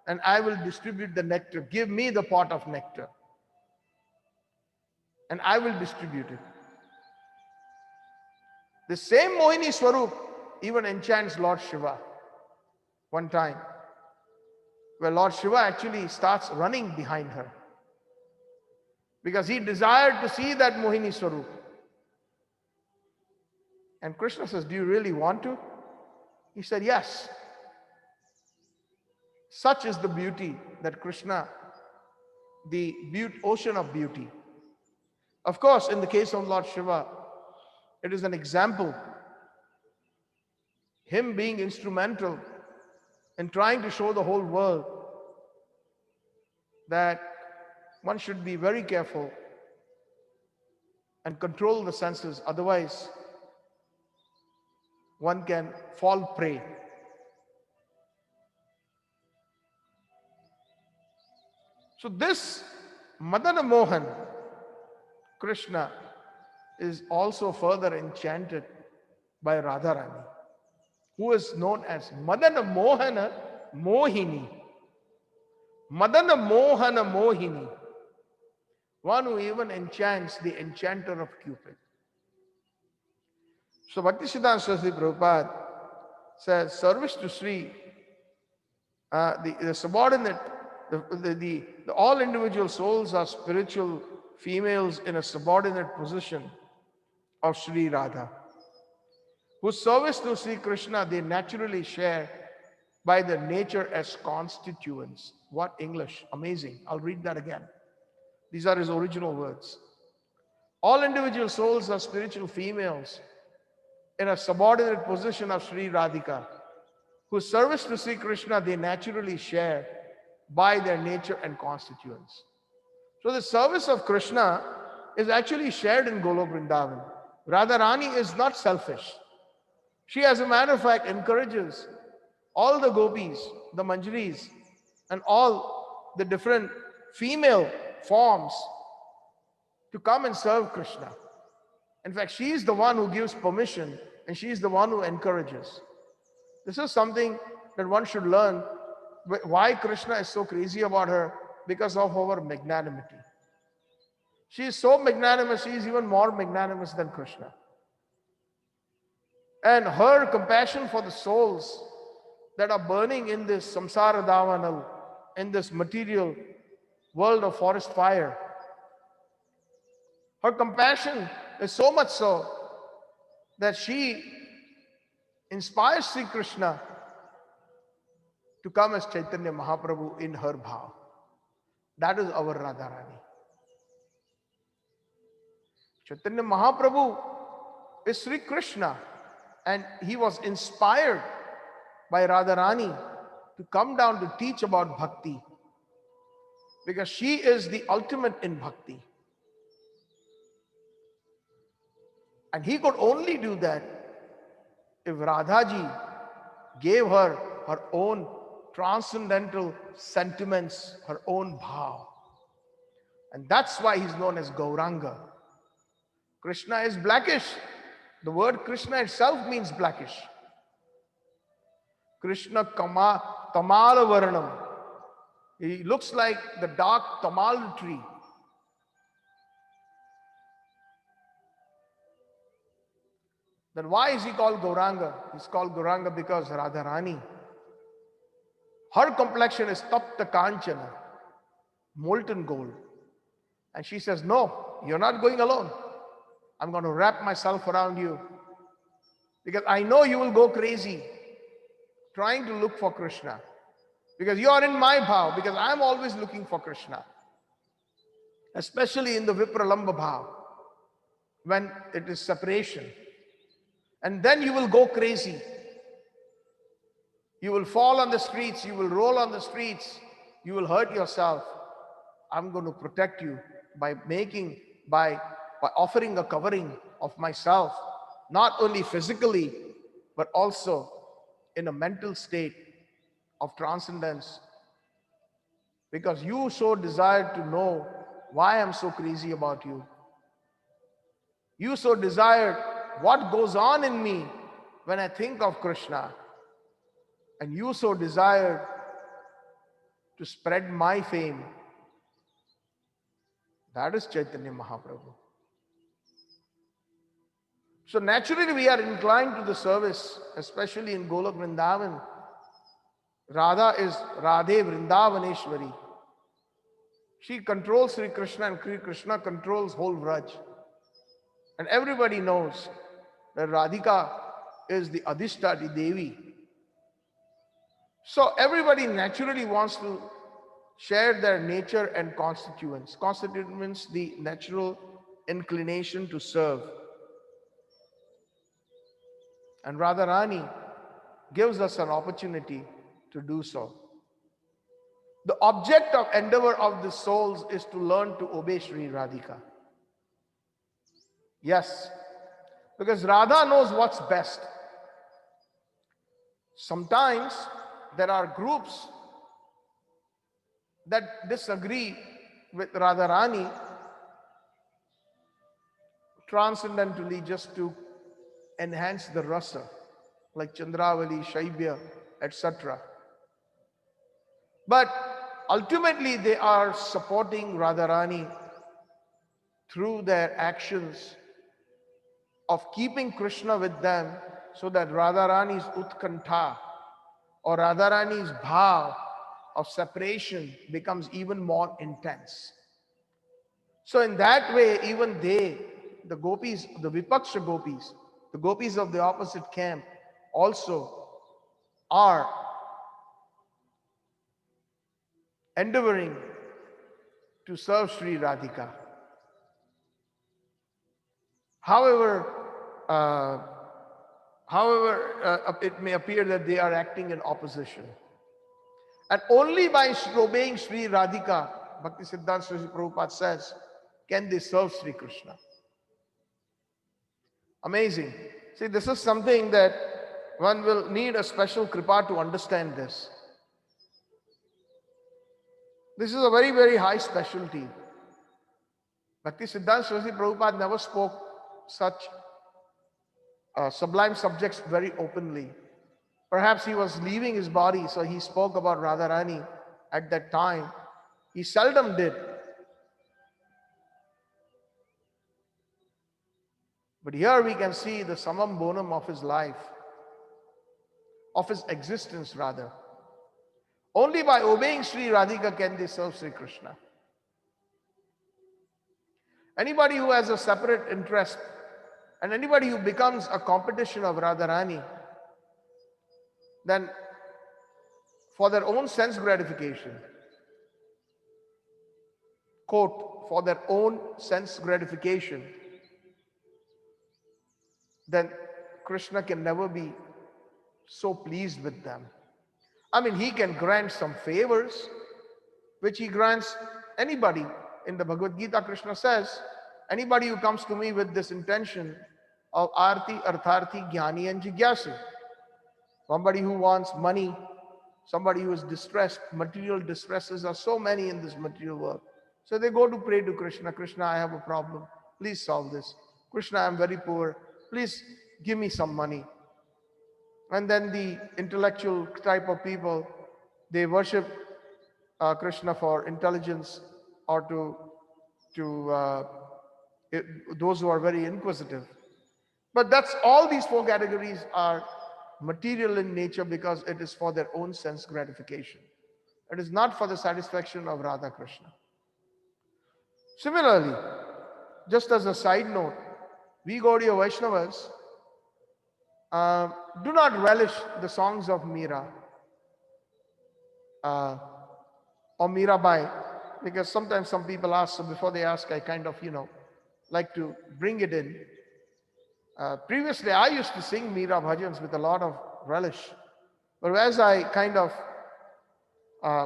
Speaker 2: and I will distribute the nectar. Give me the pot of nectar and I will distribute it. The same Mohini Swarup even enchants Lord Shiva one time, where Lord Shiva actually starts running behind her because he desired to see that Mohini Swarup. And Krishna says, do you really want to? He said, yes. Such is the beauty that Krishna, the ocean of beauty. Of course, in the case of Lord Shiva, it is an example. him being instrumental in trying to show the whole world that one should be very careful and control the senses, otherwise one can fall prey. So this Madana Mohan, Krishna, is also further enchanted by Radharani, who is known as Madana Mohana Mohini. Madana Mohana Mohini, one who even enchants the enchanter of Cupid. So Bhaktisiddhanta Saraswati Prabhupada says, service to Sri, the subordinate, the all individual souls are spiritual females in a subordinate position of Sri Radha, whose service to Sri Krishna they naturally share by their nature as constituents. What English, amazing. I'll read that again. These are his original words. All individual souls are spiritual females in a subordinate position of Sri Radhika, whose service to Sri Krishna they naturally share by their nature and constituents. So the service of Krishna is actually shared in Golok Vrindavan. Radharani is not selfish. She, as a matter of fact, encourages all the gopis, the manjaris, and all the different female forms to come and serve Krishna. In fact, she is the one who gives permission and she is the one who encourages. This is something that one should learn, why Krishna is so crazy about her, because of her magnanimity. She is so magnanimous, she is even more magnanimous than Krishna. And her compassion for the souls that are burning in this samsara davanal, in this material world of forest fire, her compassion is so much so that she inspires Sri Krishna to come as Chaitanya Mahaprabhu in her bhav. That is our Radharani. Chaitanya Mahaprabhu is Sri Krishna, and he was inspired by Radharani to come down to teach about bhakti, because she is the ultimate in bhakti. And he could only do that if Radhaji gave her her own transcendental sentiments, her own bhav. And that's why he's known as Gauranga. Krishna is blackish. The word Krishna itself means blackish. Krishna Tamala Varanam. He looks like the dark tamal tree. Then why is he called Gauranga? He's called Gauranga because Radharani, her complexion is tapta kanchana, molten gold. And she says, no, you're not going alone. I'm going to wrap myself around you, because I know you will go crazy trying to look for Krishna, because you are in my bhav, because I'm always looking for Krishna, especially in the Vipralamba bhav, when it is separation. And then you will go crazy. You will fall on the streets, you will roll on the streets, you will hurt yourself. I'm going to protect you by offering a covering of myself, not only physically, but also in a mental state of transcendence. Because you so desired to know why I'm so crazy about you. You so desired what goes on in me when I think of Krishna. And you so desired to spread my fame. That is Chaitanya Mahaprabhu. So naturally we are inclined to the service, especially in Golok Vrindavan. Radha is Radhe Vrindavaneshwari. She controls Sri Krishna and Sri Krishna controls whole Vraj. And everybody knows that Radhika is the Adhishtati Devi. So everybody naturally wants to share their nature and constituents. Constituents, the natural inclination to serve. And Radharani gives us an opportunity to do so. The object of endeavor of the souls is to learn to obey Sri Radhika. Yes, because Radha knows what's best. Sometimes there are groups that disagree with Radharani transcendentally just to enhance the rasa, like Chandravali, Shaibya, etc. But ultimately they are supporting Radharani through their actions of keeping Krishna with them, so that Radharani's utkantha or Radharani's bhav of separation becomes even more intense. So in that way, even they, the gopis, the Vipaksha gopis, the gopis of the opposite camp, also are endeavoring to serve Sri Radhika. However, it may appear that they are acting in opposition. And only by obeying Sri Radhika, Bhaktisiddhanta Saraswati Prabhupada says, can they serve Sri Krishna. Amazing. See, this is something that one will need a special kripa to understand this. This is a very, very high specialty. Bhaktisiddhanta Saraswati Prabhupada never spoke such sublime subjects very openly. Perhaps he was leaving his body, so he spoke about Radharani at that time. He seldom did. But here we can see the summum bonum of his life, of his existence rather. Only by obeying Sri Radhika can they serve Sri Krishna. Anybody who has a separate interest and anybody who becomes a competition of Radharani, then for their own sense gratification, quote, for their own sense gratification, then Krishna can never be so pleased with them. I mean, he can grant some favors, which he grants anybody. In the Bhagavad Gita, Krishna says, anybody who comes to me with this intention of arti, artharthi, jnani and jigyasu, somebody who wants money, somebody who is distressed, material distresses are so many in this material world. So they go to pray to Krishna. Krishna, I have a problem. Please solve this. Krishna, I am very poor. Please give me some money. And then the intellectual type of people, they worship Krishna for intelligence, or those who are very inquisitive. But that's all. These four categories are material in nature because it is for their own sense gratification. It is not for the satisfaction of Radha Krishna. Similarly, just as a side note, we Gaudiya Vaishnavas do not relish the songs of Meera or Meerabai, because sometimes some people ask, so before they ask, I kind of, like to bring it in. Previously, I used to sing Meera bhajans with a lot of relish. But as I kind of,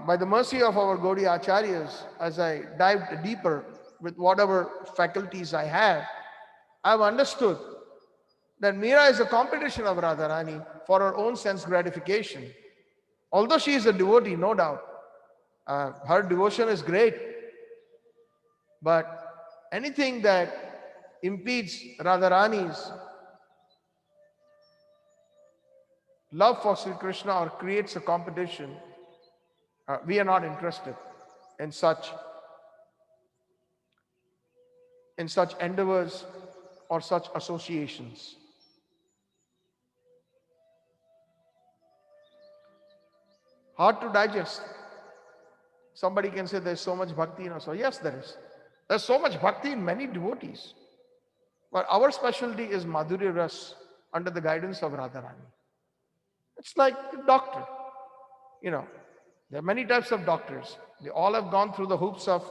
Speaker 2: by the mercy of our Gaudiya Acharyas, as I dived deeper with whatever faculties I have, I've understood that Meera is a competition of Radharani for her own sense gratification. Although she is a devotee, no doubt, her devotion is great. But anything that impedes Radharani's love for Sri Krishna or creates a competition, we are not interested in such endeavors or such associations. Hard to digest. Somebody can say there's so much bhakti in us. So yes, there is. There's so much bhakti in many devotees. But our specialty is Madhurya Ras under the guidance of Radharani. It's like a doctor. There are many types of doctors. They all have gone through the hoops of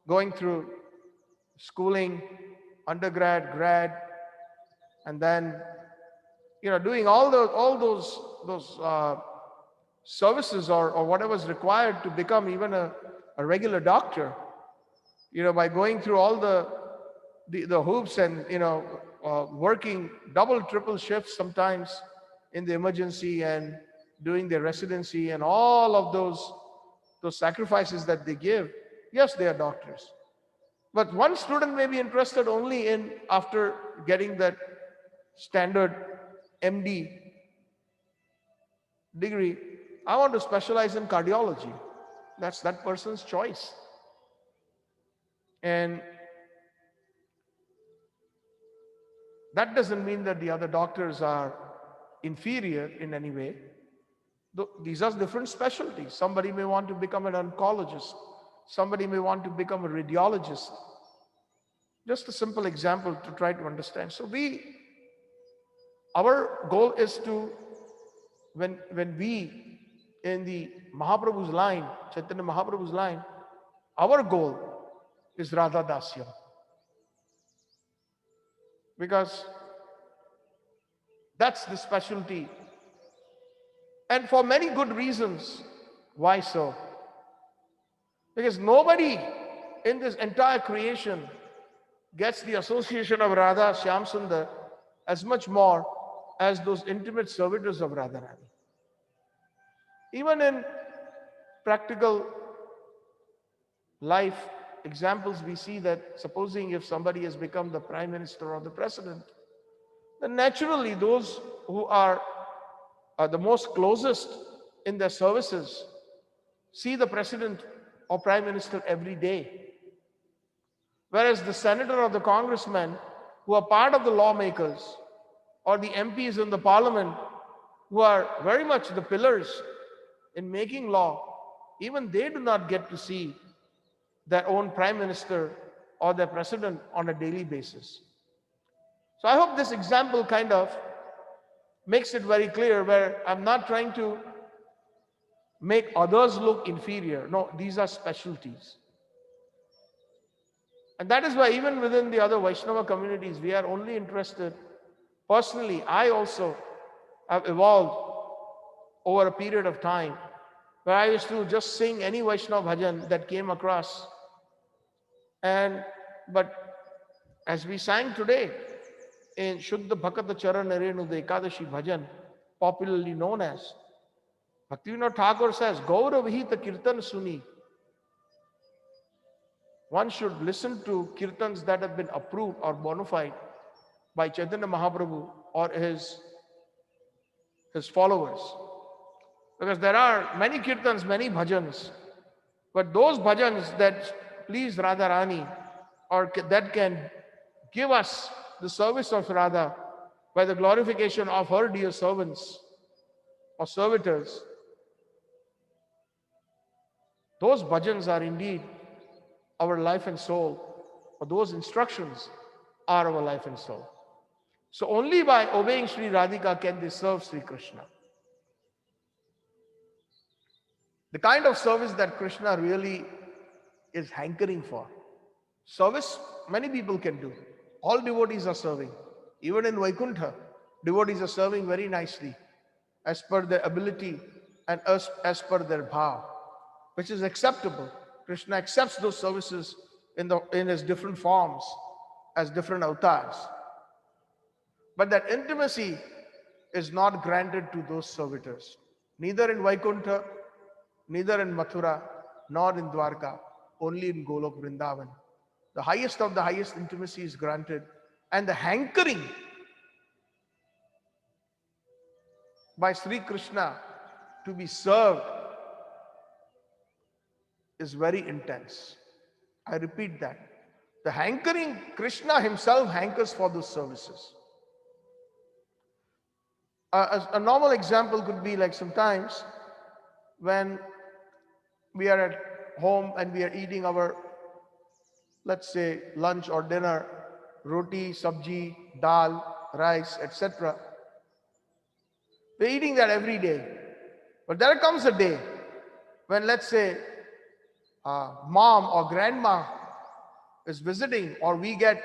Speaker 2: going through schooling, undergrad, grad, and then doing all those services or whatever is required to become even a regular doctor, by going through all the hoops and working double triple shifts sometimes in the emergency and doing their residency and all of those sacrifices that they give. Yes, they are doctors, but one student may be interested only in, after getting that standard MD degree, I want to specialize in cardiology. That's that person's choice. And that doesn't mean that the other doctors are inferior in any way. These are different specialties. Somebody may want to become an oncologist. Somebody may want to become a radiologist. Just a simple example to try to understand. So our goal is to, when we in the Mahaprabhu's line, Chaitanya Mahaprabhu's line, our goal is Radha Dasya. Because that's the specialty. And for many good reasons. Why so? Because nobody in this entire creation gets the association of Radha, Shyam Sundar as much more as those intimate servitors of Radharani. Even in practical life examples, we see that supposing if somebody has become the prime minister or the president, then naturally those who are the most closest in their services see the president or prime minister every day. Whereas the senator or the congressman who are part of the lawmakers or the MPs in the parliament who are very much the pillars in making law, even they do not get to see their own prime minister or their president on a daily basis. So I hope this example kind of makes it very clear, where I'm not trying to make others look inferior. No, these are specialties. And that is why even within the other Vaishnava communities, we are only interested. Personally, I also have evolved over a period of time where I used to just sing any Vaishnava bhajan that came across. But as we sang today in Shuddha Bhakata Charana Renu, the Ekadashi bhajan, popularly known as, Bhaktivinoda Thakur says, Gaura Vihita Kirtan Suni. One should listen to kirtans that have been approved or bona fide by Chaitanya Mahaprabhu or his followers. Because there are many kirtans, many bhajans, but those bhajans that please Radharani or that can give us the service of Radha by the glorification of her dear servants or servitors, those bhajans are indeed our life and soul, or those instructions are our life and soul. So only by obeying Sri Radhika can they serve Sri Krishna. The kind of service that Krishna really is hankering for. Service, many people can do. All devotees are serving. Even in Vaikuntha, devotees are serving very nicely as per their ability and as per their bhav, which is acceptable. Krishna accepts those services in his different forms as different avatars. But that intimacy is not granted to those servitors, neither in Vaikuntha, neither in Mathura, nor in Dwarka, only in Golok Vrindavan. The highest of the highest intimacy is granted, and the hankering by Sri Krishna to be served is very intense. I repeat that. The hankering, Krishna himself hankers for those services. A normal example could be like sometimes when we are at home and we are eating our, let's say, lunch or dinner, roti, sabji, dal, rice, etc. We're eating that every day. But there comes a day when, let's say, mom or grandma is visiting, or we get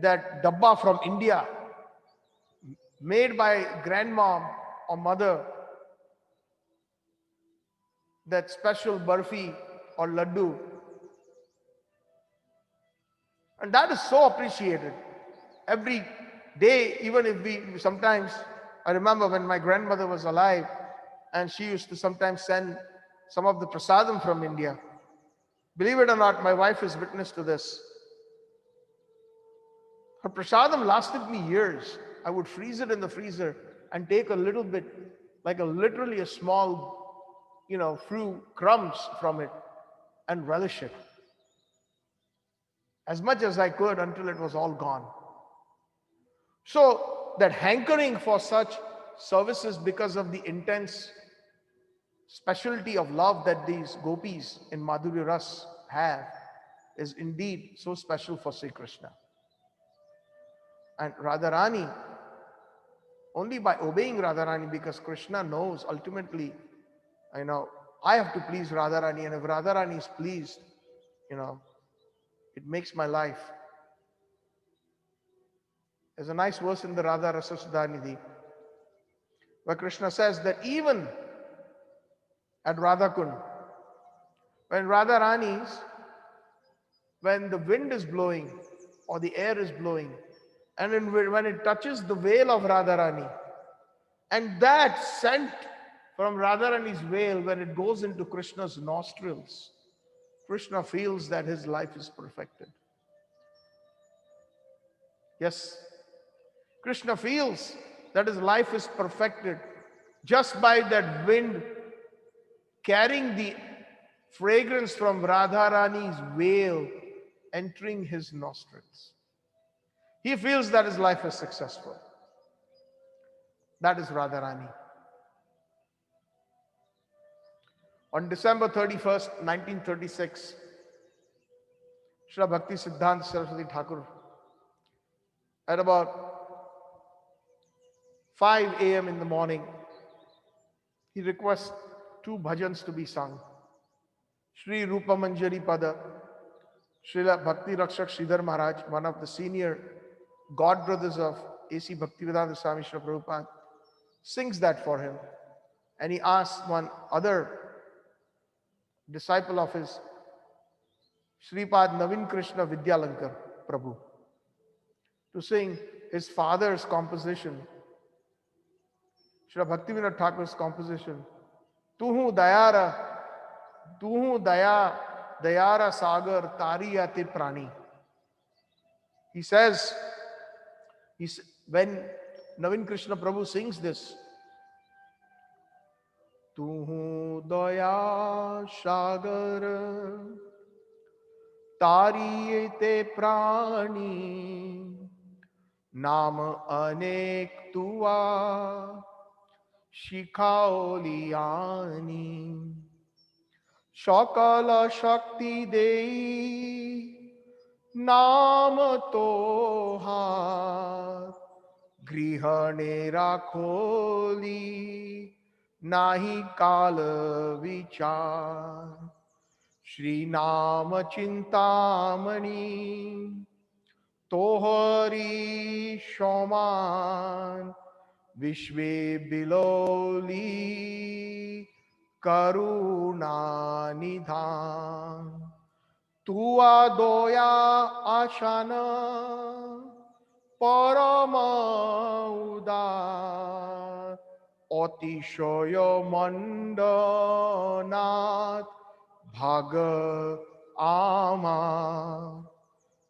Speaker 2: that dabba from India, made by grandmom or mother, that special barfi or laddu. And that is so appreciated. Every day, even if we sometimes, I remember when my grandmother was alive, and she used to sometimes send some of the prasadam from India. Believe it or not, my wife is witness to this. Her prasadam lasted me years. I would freeze it in the freezer and take a little bit, like literally a small, few crumbs from it and relish it as much as I could until it was all gone. So that hankering for such services, because of the intense specialty of love that these gopis in Madhurya Ras have, is indeed so special for Sri Krishna. And Radharani, only by obeying Radharani, because Krishna knows ultimately, I have to please Radharani, and if Radharani is pleased, it makes my life. There's a nice verse in the Radha Rasa Sudhanidhi where Krishna says that even at Radhakund, when Radharani's, when the wind is blowing or the air is blowing, and when it touches the veil of Radharani, and that scent from Radharani's veil, when it goes into Krishna's nostrils, Krishna feels that his life is perfected. Yes, Krishna feels that his life is perfected just by that wind carrying the fragrance from Radharani's veil entering his nostrils. He feels that his life is successful. That is Radharani. On December 31st, 1936, Shrila Bhaktisiddhanta Saraswati Thakur, at about 5 a.m. in the morning, he requests 2 bhajans to be sung. Shri Rupa Manjari Pada, Srila Bhakti Rakshak Sridhar Maharaj, one of the senior god brothers of A.C. Bhaktivedanta Swami Srila Prabhupada, sings that for him. And he asks one other disciple of his, Sripad Navin Krishna Vidyalankar Prabhu, to sing his father's composition, Srila Bhaktivinoda Thakur's composition, Tuhu Dayara Sagar Tariyate Prani. He says, when Navin Krishna Prabhu sings this, Tuhu Daya Sagar Tariyate Prani, Naam Anek Tua Shikaoliani, Shakala Shakti Dei Naam Tohar Grihane Rakholi Nahi Kala Vichar Shri Nama Chintamani Tohari Shoman Vishve Biloli Karuna Nidhan Tua Doya Ashana Parama Udar Otishoyo Mandanat Bhaga Ama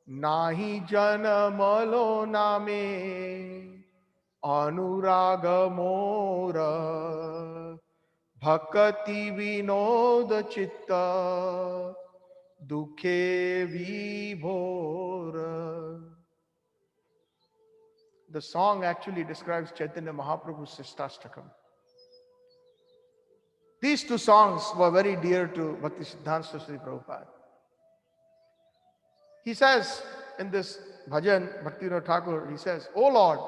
Speaker 2: Nahi Janamalo Name Anuraga Mora Bhakati Vinoda Chitta Dukhe Vibhora. The song actually describes Chaitanya Mahaprabhu's Sistastakam. These 2 songs were very dear to Bhaktisiddhanta Saraswati Prabhupada. He says in this bhajan, Bhaktivinoda Thakur, he says, "O Lord,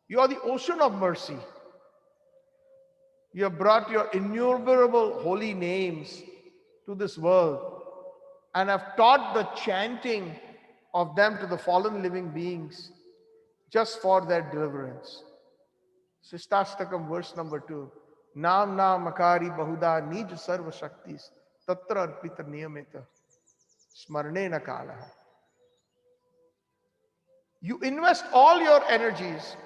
Speaker 2: you are the ocean of mercy. You have brought your innumerable holy names to this world and have taught the chanting of them to the fallen living beings just for their deliverance. Sishtastakam, verse number 2. Nam na makari bahuda nij sarva shaktis tatra arpita niyamita smarne kalaha. You invest all your energies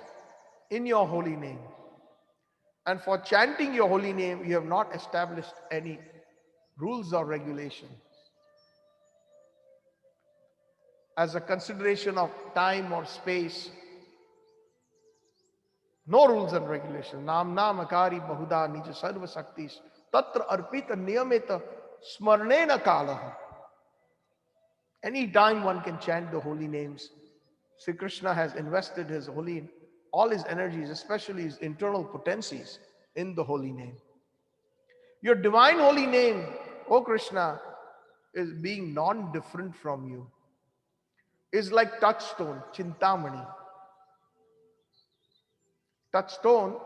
Speaker 2: in your holy name. And for chanting your holy name, you have not established any rules or regulations. As a consideration of time or space, no rules and regulations. Nam namakari bahuda nija sarva saktis tatra arpita niyamita smarnena kalaha. Any time one can chant the holy names. Sri Krishna has invested all his energies, especially his internal potencies, in the holy name. Your divine holy name, O Krishna, is being non-different from you. Is like touchstone, Chintamani. Touchstone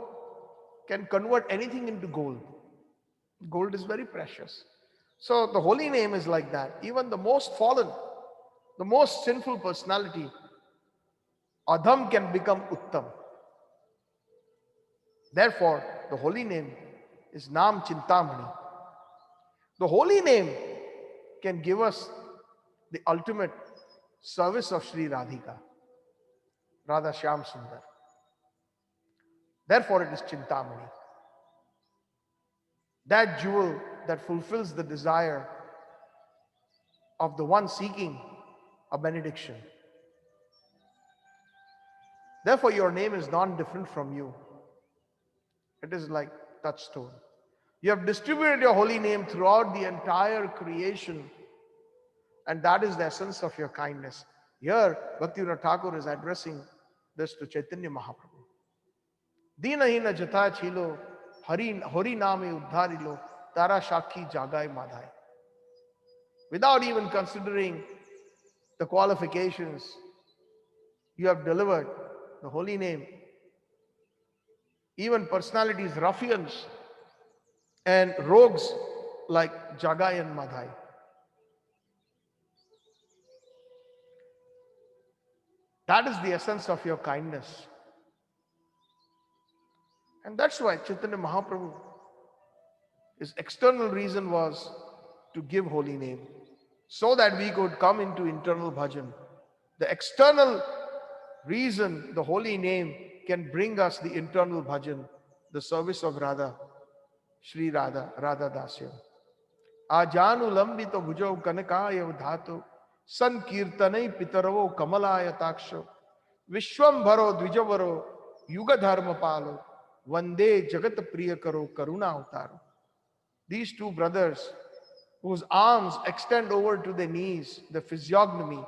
Speaker 2: can convert anything into gold. Gold is very precious. So the holy name is like that. Even the most fallen, the most sinful personality, Adham can become Uttam. Therefore, the holy name is Nam Chintamani. The holy name can give us the ultimate service of Sri Radhika, Radha Shyam Sundar. Therefore, it is Chintamani. That jewel that fulfills the desire of the one seeking a benediction. Therefore, your name is non-different from you. It is like touchstone. You have distributed your holy name throughout the entire creation, and that is the essence of your kindness. Here, Bhaktivinoda Thakur is addressing this to Chaitanya Mahaprabhu. Dinahina jata chilo, hari name uddharilo, tara shakhi jagai madhai. Without even considering the qualifications, you have delivered the holy name. Even personalities, ruffians and rogues like Jagai and Madhai. That is the essence of your kindness. And that's why Chaitanya Mahaprabhu, his external reason was to give holy name, so that we could come into internal bhajan. The external reason, the holy name, can bring us the internal bhajan, the service of Radha, Shri Radha, Radha Dasya. Ajanu lambito bhujau kanakaya udhato, sankirtanai pitaravo kamalaya taksho, vishwambharo dvijavaro, yuga dharma palo, vande jagat priya karo karuna avtaro. These two brothers, whose arms extend over to their knees, the physiognomy,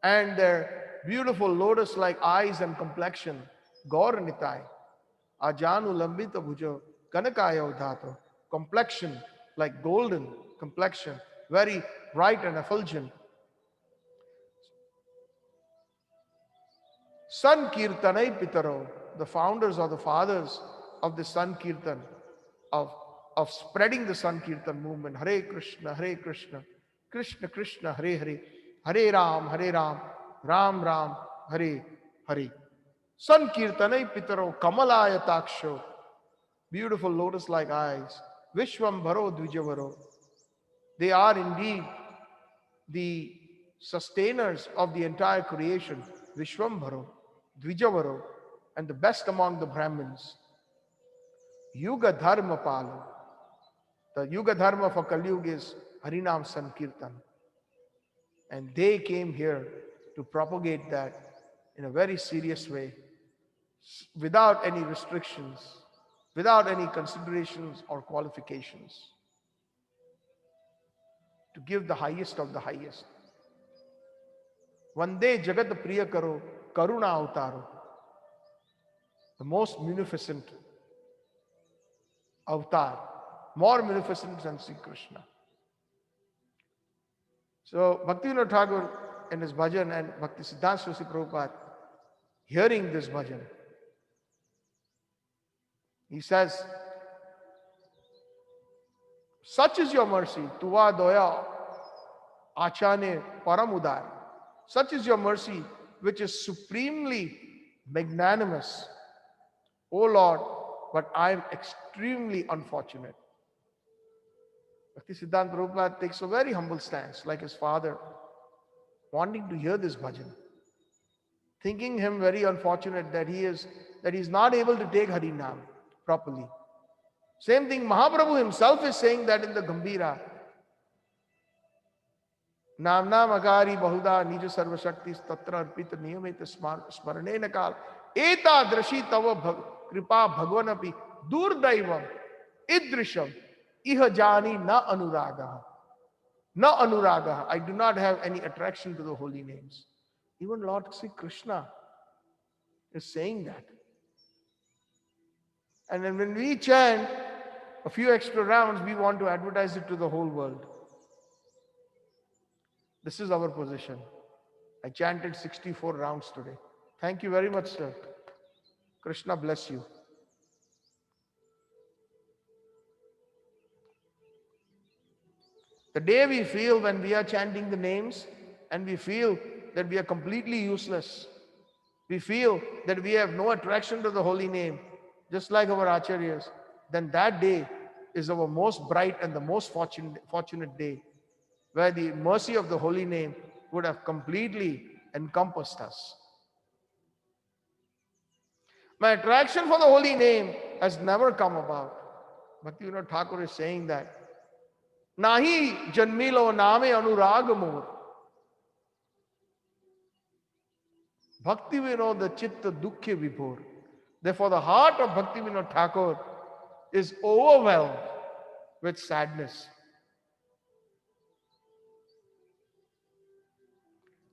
Speaker 2: and their beautiful lotus-like eyes and complexion, Gaur Nitai, Ajanu Lambita Bhujo, Kanakaya Udhato, complexion like golden complexion, very bright and effulgent. Sankirtanai Pitaro, the founders or the fathers of the Sankirtan, of spreading the Sankirtan movement. Hare Krishna, Krishna Krishna, Hare Hare, Hare Ram, Ram Ram, Hare Hare. Sankirtanai Pitaro, Kamalaya Taksho, beautiful lotus-like eyes. Vishwambharo Dvijavaro. They are indeed the sustainers of the entire creation. Vishwambharo, Dvijavaro, and the best among the Brahmins. Yuga Dharma Palo. The Yuga Dharma for Kali Yuga is Harinam Sankirtan. And they came here to propagate that in a very serious way, without any restrictions, without any considerations or qualifications, to give the highest of the highest. Vande Jagat Priya Karo Karuna Avtaro, the most munificent avatar, more munificent than Sri Krishna. So Bhaktivinoda Thakur in his bhajan and Bhaktisiddhanta Saraswati Prabhupada, hearing this bhajan, he says, such is your mercy, tuva doya achane paramudar. Such is your mercy, which is supremely magnanimous, Oh Lord, but I am extremely unfortunate. Bhaktisiddhanta Prabhupada takes a very humble stance, like his father, wanting to hear this bhajan, thinking him very unfortunate that he is not able to take Harinam properly. Same thing, Mahaprabhu himself is saying that in the Gambhira. Namna magari bahuda nija sarva shakti tatra arpita niyamita smarane nakal eta drashi tava kripa bhagwanapi durdaivam idrisham iha jani na anuraga. Na anuraga. I do not have any attraction to the holy names. Even Lord Sri Krishna is saying that. And then when we chant a few extra rounds, we want to advertise it to the whole world. This is our position. I chanted 64 rounds today. Thank you very much, sir. Krishna bless you. The day we feel when we are chanting the names and we feel that we are completely useless, we feel that we have no attraction to the holy name, just like our acharyas, then that day is our most bright and the most fortunate day, where the mercy of the holy name would have completely encompassed us. My attraction for the holy name has never come about. Bhaktivinoda Thakur is saying that, Nahi janmilo name anurag mor. Bhaktivinoda chitta dukkhe vibhor. Therefore, the heart of Bhaktivinoda Thakur is overwhelmed with sadness.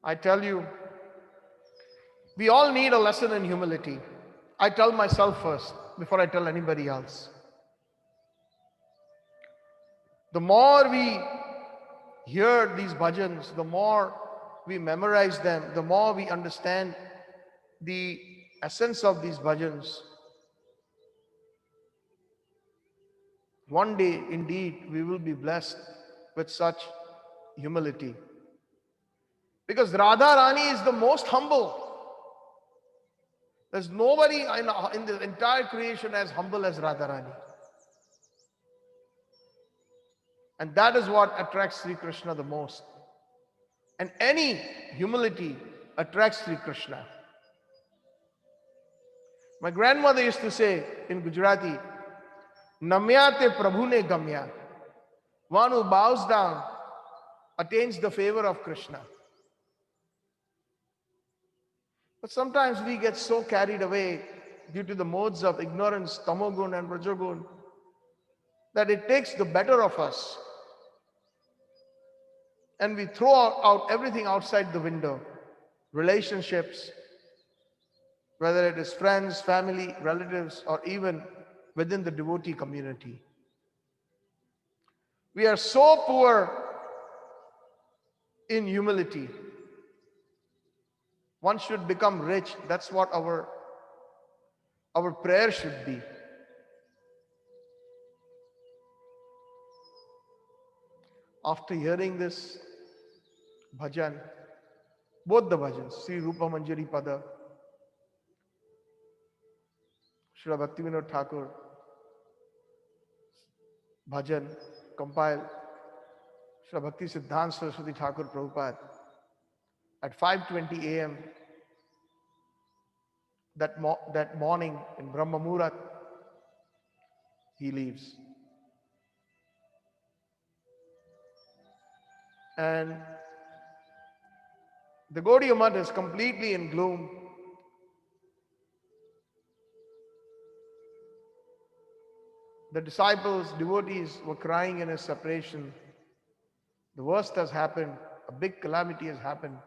Speaker 2: I tell you, we all need a lesson in humility. I tell myself first before I tell anybody else. The more we hear these bhajans, the more we memorize them, the more we understand the essence of these bhajans. One day, indeed, we will be blessed with such humility. Because Radha Rani is the most humble. There's nobody in the entire creation as humble as Radha Rani. And that is what attracts Sri Krishna the most. And any humility attracts Sri Krishna. My grandmother used to say in Gujarati, Namyate Prabhune Gamya. One who bows down attains the favor of Krishna. But sometimes we get so carried away due to the modes of ignorance, tamogun and rajogun, that it takes the better of us. And we throw out everything outside the window. Relationships, whether it is friends, family, relatives, or even within the devotee community. We are so poor in humility. One should become rich. That's what our prayer should be. After hearing this bhajan, both the bhajans, Sri Rupa Manjari Pada, Srila Bhaktivinoda Thakur bhajan compiled Srila Bhaktisiddhanta Saraswati Thakur Prabhupada at 5:20 a.m. that morning in Brahma Muhurat, he leaves. And the Gaudiya Math is completely in gloom. The disciples, devotees were crying in his separation. The worst has happened. A big calamity has happened.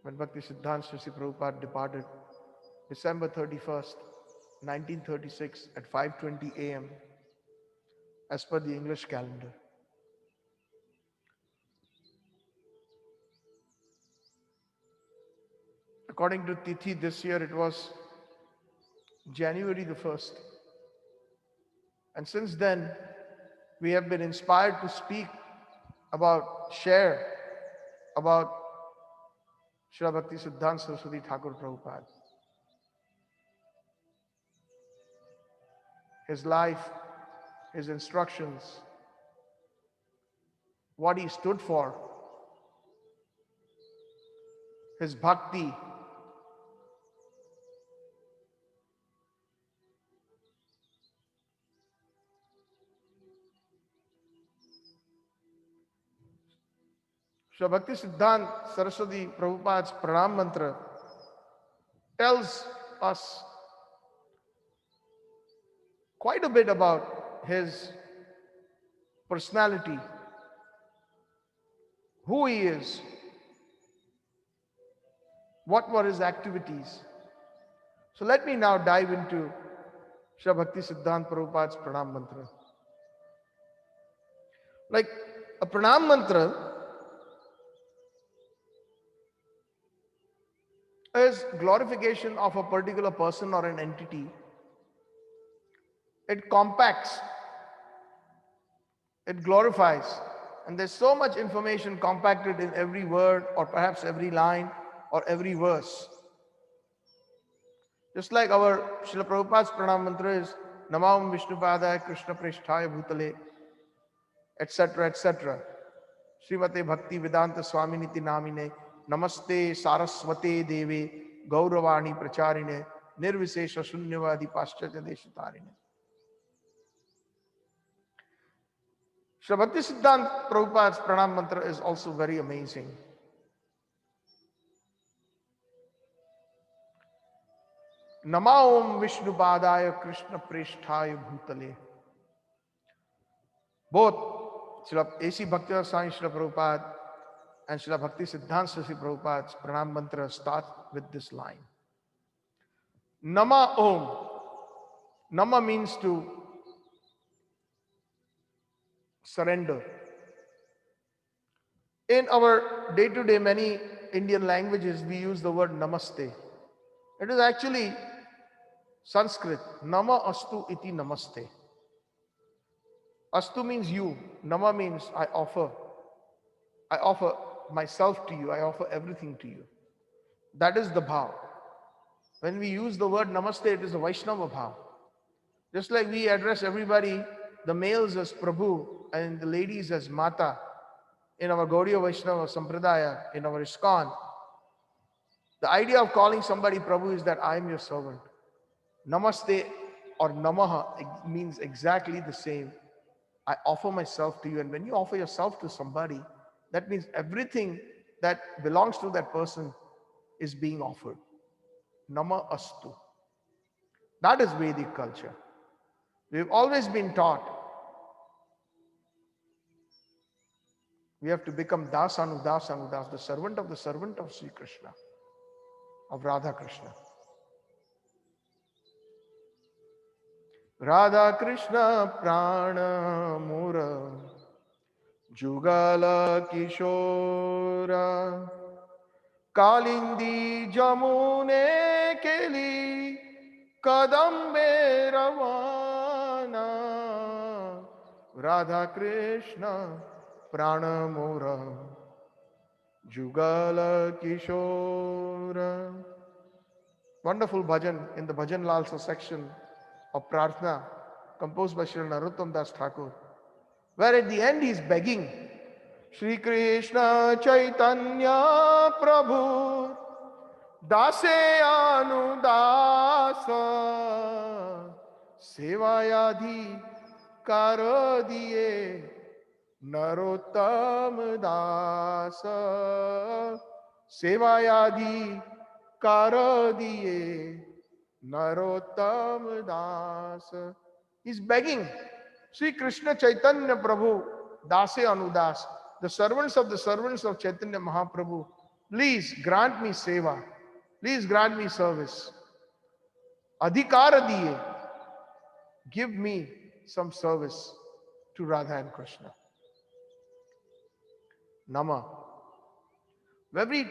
Speaker 2: When Bhaktisiddhanta Saraswati Prabhupada departed, December 31st, 1936 at 5:20 a.m. as per the English calendar. According to Tithi, this year it was January the 1st. And since then, we have been inspired to speak about Shrila Bhaktisiddhanta Saraswati Thakur-Prabhupada. His life, his instructions, what he stood for, his bhakti, Srila Bhaktisiddhanta Saraswati Prabhupada's Pranam Mantra tells us quite a bit about his personality, who he is, what were his activities. So let me now dive into Srila Bhaktisiddhanta Prabhupada's Pranam Mantra. Like a Pranam Mantra is glorification of a particular person or an entity. It compacts, it glorifies, and there's so much information compacted in every word or perhaps every line or every verse. Just like our Srila Prabhupada's Pranam Mantra is Namam Vishnupadaya Krishna Prishthaya Bhutale, etc., etc. Srimate Bhakti Vedanta Swaminiti Namine Namaste Saraswate Deve Gauravani Pracharine Nirvisesha Shunyavadi Paschatya Deshatarine. Srila Bhaktisiddhanta Prabhupada's Pranam Mantra is also very amazing. Nama Om Vishnupadaya Krishna Prishthaya Bhutale. Both Srila A.C. Bhaktivedanta Swami Srila Prabhupada and Srila Bhaktisiddhanta Saraswati Prabhupada's Pranam Mantra start with this line. Nama Om. Nama means to surrender. In our day-to-day many Indian languages, we use the word namaste. It is actually Sanskrit. Nama astu iti namaste. Astu means you. Nama means I offer. I offer myself to you. I offer everything to you. That is the bhav. When we use the word namaste, it is a Vaishnava bhav. Just like we address everybody, the males as Prabhu and the ladies as Mata in our Gaudiya Vaishnava Sampradaya, in our ISKCON. The idea of calling somebody Prabhu is that I am your servant. Namaste or Namaha means exactly the same. I offer myself to you. And when you offer yourself to somebody, that means everything that belongs to that person is being offered. Nama astu. That is Vedic culture. We've always been taught we have to become Das Anudas Anudas, the servant of Sri Krishna, of Radha Krishna. Radha Krishna Prana Mura Jugala Kishora Kalindi Jamune Keli Kadambe Ravana Radha Krishna Prana Mura Jugala Kishora. Wonderful bhajan in the Bhajan Lalsa section of Prarthana composed by Srila Narottam Das Thakur, where at the end he is begging Shri Krishna Chaitanya Prabhu Dase Anudasa Sevayadhi Karadiye Narottam Dasa Sevayadhi Karadiye Narottam Dasa. He's begging Sri Krishna Chaitanya Prabhu Dase Anudas, the servants of Chaitanya Mahaprabhu, please grant me seva, please grant me service. Adhikara diye, give me some service to Radha and Krishna. Nama.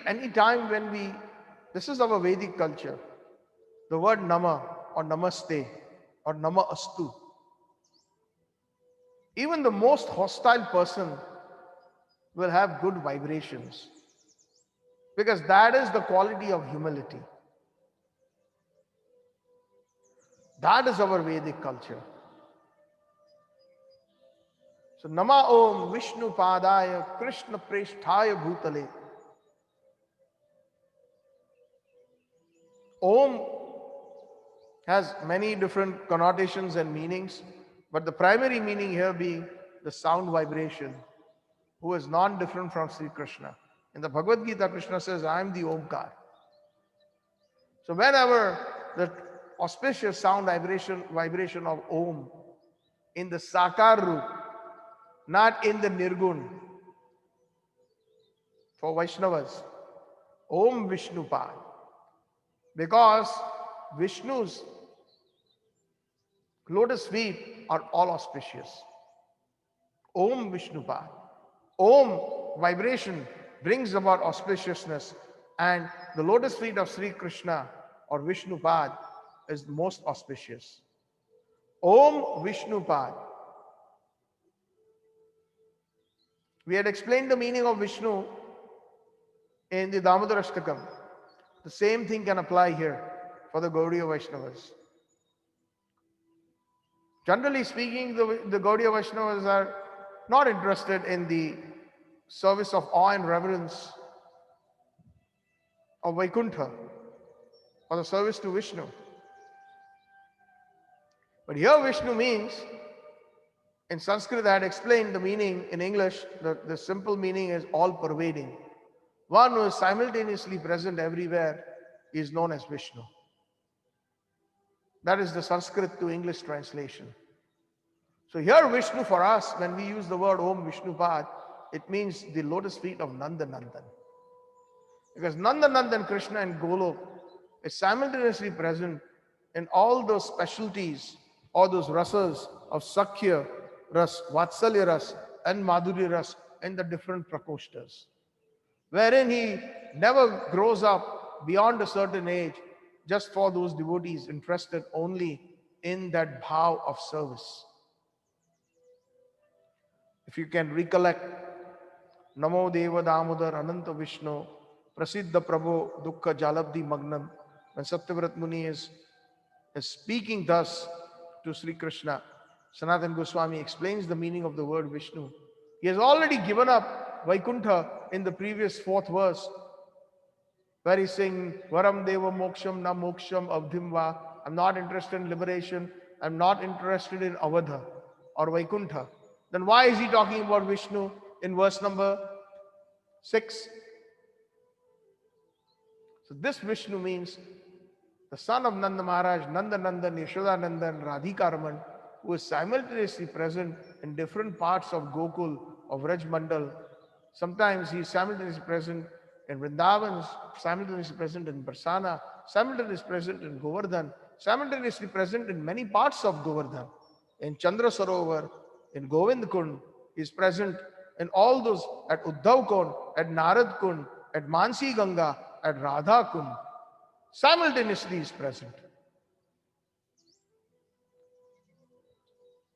Speaker 2: Any time when this is our Vedic culture, the word Nama or Namaste or Nama Astu, even the most hostile person will have good vibrations. because that is the quality of humility. That is our Vedic culture. So Nama Om Vishnu Padaya Krishna Preshthaya Bhutale. Om has many different connotations and meanings, but the primary meaning here being the sound vibration, who is non-different from Sri Krishna. In the Bhagavad Gita, Krishna says, I am the Omkar. So whenever the auspicious sound vibration of Om in the Sakar Roop, not in the Nirgun, for Vaishnavas, Om Vishnupad, because Vishnu's lotus feet are all auspicious. Om Vishnupad. Om vibration brings about auspiciousness, and the lotus feet of Sri Krishna or Vishnupad is most auspicious. Om Vishnupad. We had explained the meaning of Vishnu in the Damodarashtakam. The same thing can apply here for the Gaudiya Vaishnavas. Generally speaking, the Gaudiya Vaishnavas are not interested in the service of awe and reverence of Vaikuntha or the service to Vishnu. But here Vishnu means, in Sanskrit I had explained the meaning in English, the simple meaning is all pervading. One who is simultaneously present everywhere is known as Vishnu. That is the Sanskrit to English translation. So here Vishnu for us, when we use the word Om Vishnupad, it means the lotus feet of Nanda Nandan. Because Nanda Nandan, Krishna and Golok is simultaneously present in all those specialties, all those rasas of Sakhya Ras, Vatsalya Ras and Madhurya Ras in the different prakostas, wherein he never grows up beyond a certain age just for those devotees interested only in that bhav of service. If you can recollect, Namo Deva Damodar Ananta Vishnu Prasiddha Prabhu Dukkha Jalabdi Magnam, when Satyavrat Muni is speaking thus to Sri Krishna, Sanatana Goswami explains the meaning of the word Vishnu. He has already given up Vaikuntha in the previous 4th verse, where he's saying, Varam Deva Moksham Na Moksham Abdhimva. I'm not interested in liberation. I'm not interested in Avadha or Vaikuntha. Then why is he talking about Vishnu in verse number 6? So this Vishnu means the son of Nanda Maharaj, Nanda Nandan, Yashoda Nandan, Radhika Raman, who is simultaneously present in different parts of Gokul, of Raj Mandal. Sometimes he is simultaneously present in Vrindavan, simultaneously present in Barsana, simultaneously present in Govardhan, simultaneously present in many parts of Govardhan. In Chandra Sarovar, in Govind Kund, he is present in all those, at Uddhav Kund, at Narad Kund, at Mansi Ganga, at Radha Kund. Simultaneously is present.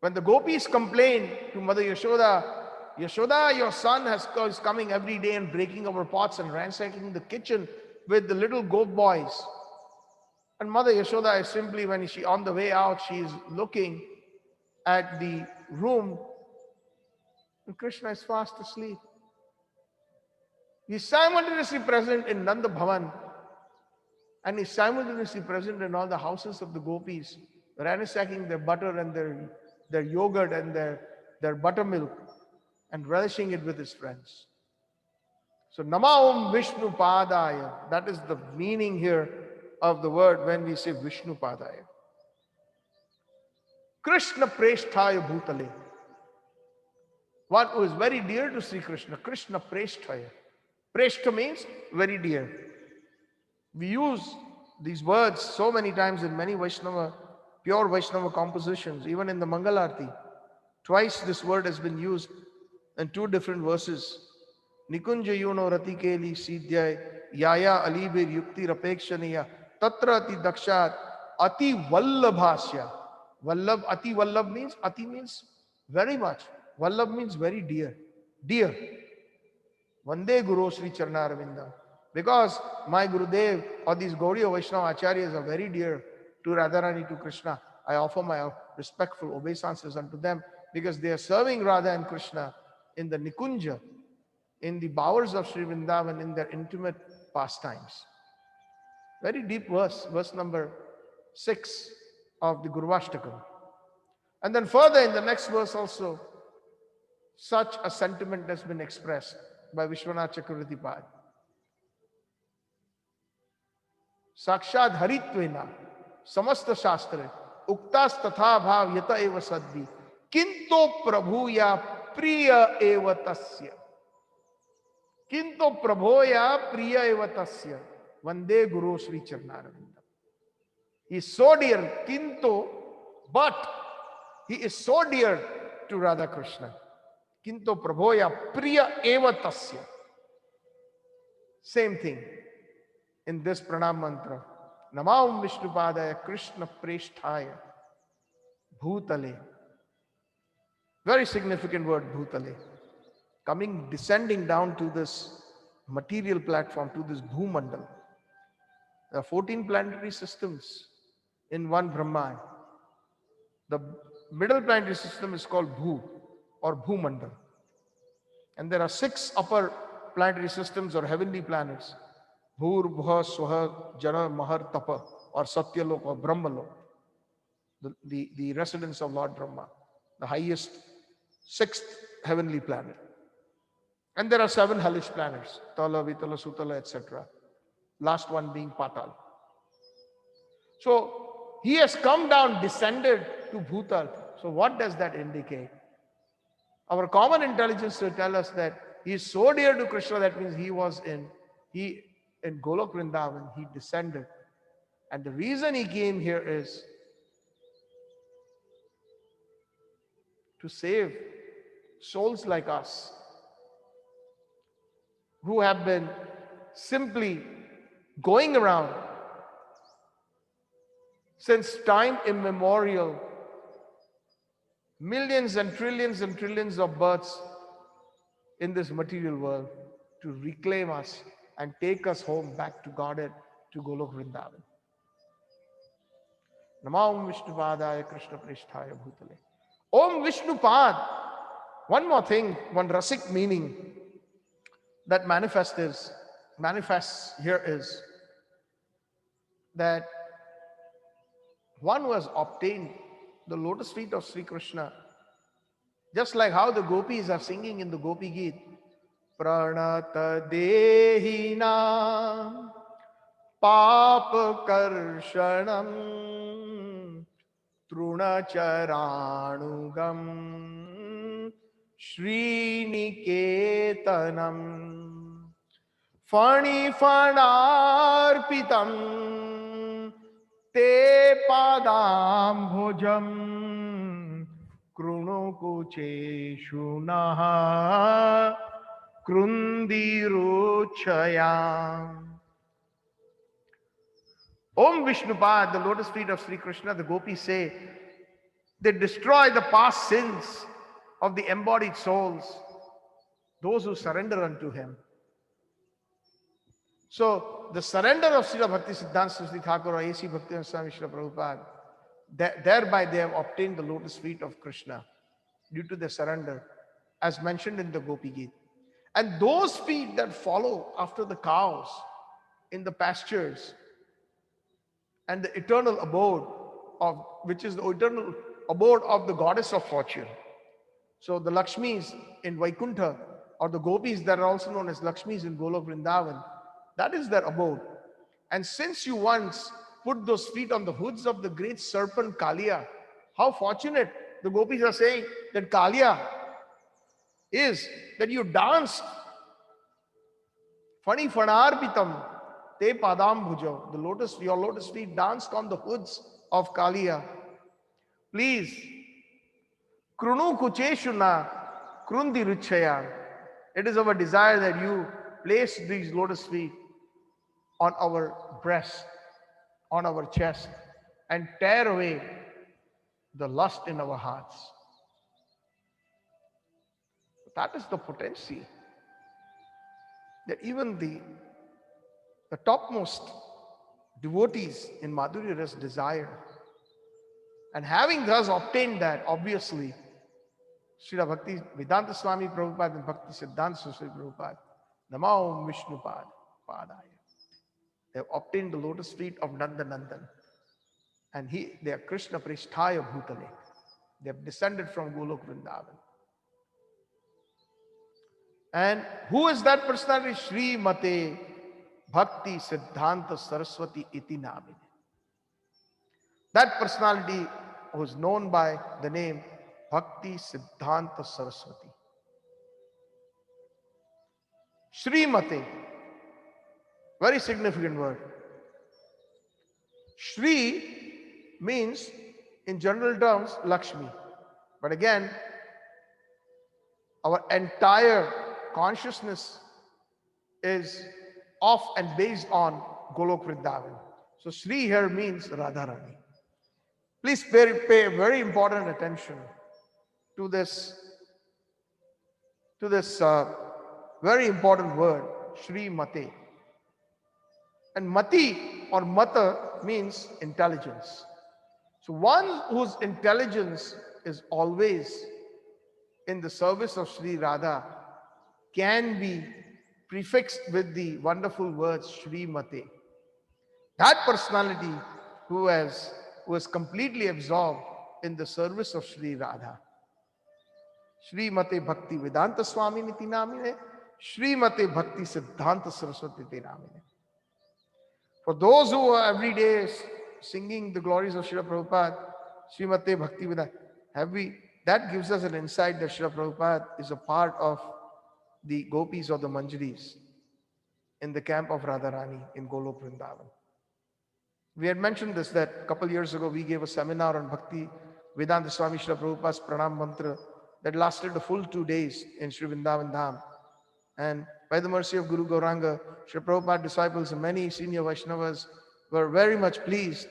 Speaker 2: When the gopis complained to Mother Yashoda, Yashoda, your son is coming every day and breaking our pots and ransacking the kitchen with the little goat boys. And Mother Yashoda is simply, when she on the way out, she is looking at the room and Krishna is fast asleep. He is simultaneously present in Nanda Bhavan and is simultaneously present in all the houses of the gopis, ransacking their butter and their yogurt and their buttermilk and relishing it with his friends. So Nama Om Vishnu Padaya, that is the meaning here of the word when we say Vishnu Padaya. Krishna Preshthaya Bhutale, one who is very dear to Sri Krishna, Krishna Preshthaya. Preshtha means very dear. We use these words so many times in many Vaishnava, pure Vaishnava compositions, even in the Mangalarti. Twice this word has been used in 2 different verses. Nikunja yuno ratikeli siddhyay yaya alibir yukti rapekshaniya tatra ati dakshat ati vallabhasya. Vallabh, ati vallabh means, ati means very much. Vallabh means very dear. Dear. Vande Guru Sri Charnaravinda. Because my Gurudev or these Gaudiya Vaishnava Acharyas are very dear to Radharani, to Krishna, I offer my respectful obeisances unto them, because they are serving Radha and Krishna in the Nikunja, in the bowers of Sri Vrindavan, in their intimate pastimes. Very deep verse, verse number 6 of the Gurvashtakam. And then further in the next verse also, such a sentiment has been expressed by Vishwanath Chakravarti Pad. Sakshad Haritvena, Samasta Shastra, Uktas Tatha Bhav Yata Eva Sadvi, Kinto Prabhuya Priya Eva Tasya. Kinto Prabhoya Priya Eva Tasya. Vande Guru Sri Charnaravindam. He is so dear, Kinto, but he is so dear to Radha Krishna. Kinto Prabhoya Priya Eva Tasya. Same thing in this pranam mantra. Namam Vishnupadaya Krishna Preshthaya Bhutale. Very significant word, Bhutale. Coming, descending down to this material platform, to this Bhumandal. There are 14 planetary systems in one Brahman. The middle planetary system is called Bhu or Bhumandal. And there are 6 upper planetary systems or heavenly planets. Bhur, Bhuha, Swaha, Jana, Mahar, Tapa, or Satyalok or Brahmalok. The residence of Lord Brahma. The highest 6th heavenly planet. And there are 7 hellish planets. Tala, Vitala, Sutala, etc. Last one being Patal. So he has come down, descended to Bhutal. So what does that indicate? Our common intelligence will tell us that he is so dear to Krishna, that means he was in Golok Vrindavan, he descended. And the reason he came here is to save souls like us, who have been simply going around since time immemorial, millions and trillions of births in this material world, to reclaim us and take us home back to Godhead, to Golok Vrindavan. Namam Vishnupadaya Krishna Preshthaya Bhutale. Om Vishnupad. One more thing, one rasic meaning that manifests here is that one who has obtained the lotus feet of Sri Krishna, just like how the gopis are singing in the Gopi Geet, Pranata Dehina Papa Karshanam Trunacharanugam Sriniketanam Fani Fanarpitam Te Padam Bhojam Krunukuche Shunaha Krundiruchayam. Om Vishnupad, the lotus feet of Sri Krishna, the gopis say, they destroy the past sins of the embodied souls, those who surrender unto him. So the surrender of Srila Bhaktisiddhanta Saraswati Thakura, A.C. Bhaktivinoda Swami Srila Prabhupada, thereby they have obtained the lotus feet of Krishna due to their surrender, as mentioned in the Gopi Geet. And those feet that follow after the cows in the pastures, and the eternal abode of, which is the eternal abode of the goddess of fortune. So the Lakshmis in Vaikuntha, or the gopis that are also known as Lakshmis in Golok Vrindavan, that is their abode. And since you once put those feet on the hoods of the great serpent Kaliya, how fortunate, the gopis are saying, that Kaliya is, that you danced. Fani Fanarpitam Te Padam Bhujo, the lotus, your lotus feet danced on the hoods of Kaliya. Please, Krunu Kucheshuna Krundi Ruchaya. It is our desire that you place these lotus feet on our breast, on our chest, and tear away the lust in our hearts. That is the potency that even the the topmost devotees in Madhurya Ras desire. And having thus obtained that, obviously, Srila Bhakti Vedanta Swami Prabhupada and Bhaktisiddhanta Saraswati Prabhupada, Namo Vishnupad Padaya. They have obtained the lotus feet of Nanda Nandan. And they are Krishna Pristhaya Bhutale. They have descended from Golok Vrindavan. And who is that personality? Shri Mate Bhakti Siddhanta Saraswati Iti Namine. That personality was known by the name Bhakti Siddhanta Saraswati. Shri Mate, very significant word. Shri means, in general terms, Lakshmi. But again, our entire consciousness is of and based on Golok Vrindavan. So Shri here means Radharani. Please pay very important attention to this very important word, Shri Mate. And Mati or Mata means intelligence. So one whose intelligence is always in the service of Sri Radha can be prefixed with the wonderful words Shri Mate. That personality who is completely absorbed in the service of Sri Radha. Shri Mate Bhakti Vedanta Swami Niti Namine, Shri Mate Bhakti Siddhanta Saraswati Niti Namine. For those who are every day singing the glories of Srila Prabhupada, Shri Mate Bhakti Vedanta, that gives us an insight that Srila Prabhupada is a part of the gopis or the manjaris in the camp of Radharani in Golok Vrindavan. We had mentioned this, that a couple years ago we gave a seminar on Bhakti Vedanta Swami Srila Prabhupada's Pranam Mantra that lasted a full 2 days in Sri Vrindavan Dham. And by the mercy of Guru Gauranga, Srila Prabhupada disciples and many senior Vaishnavas were very much pleased,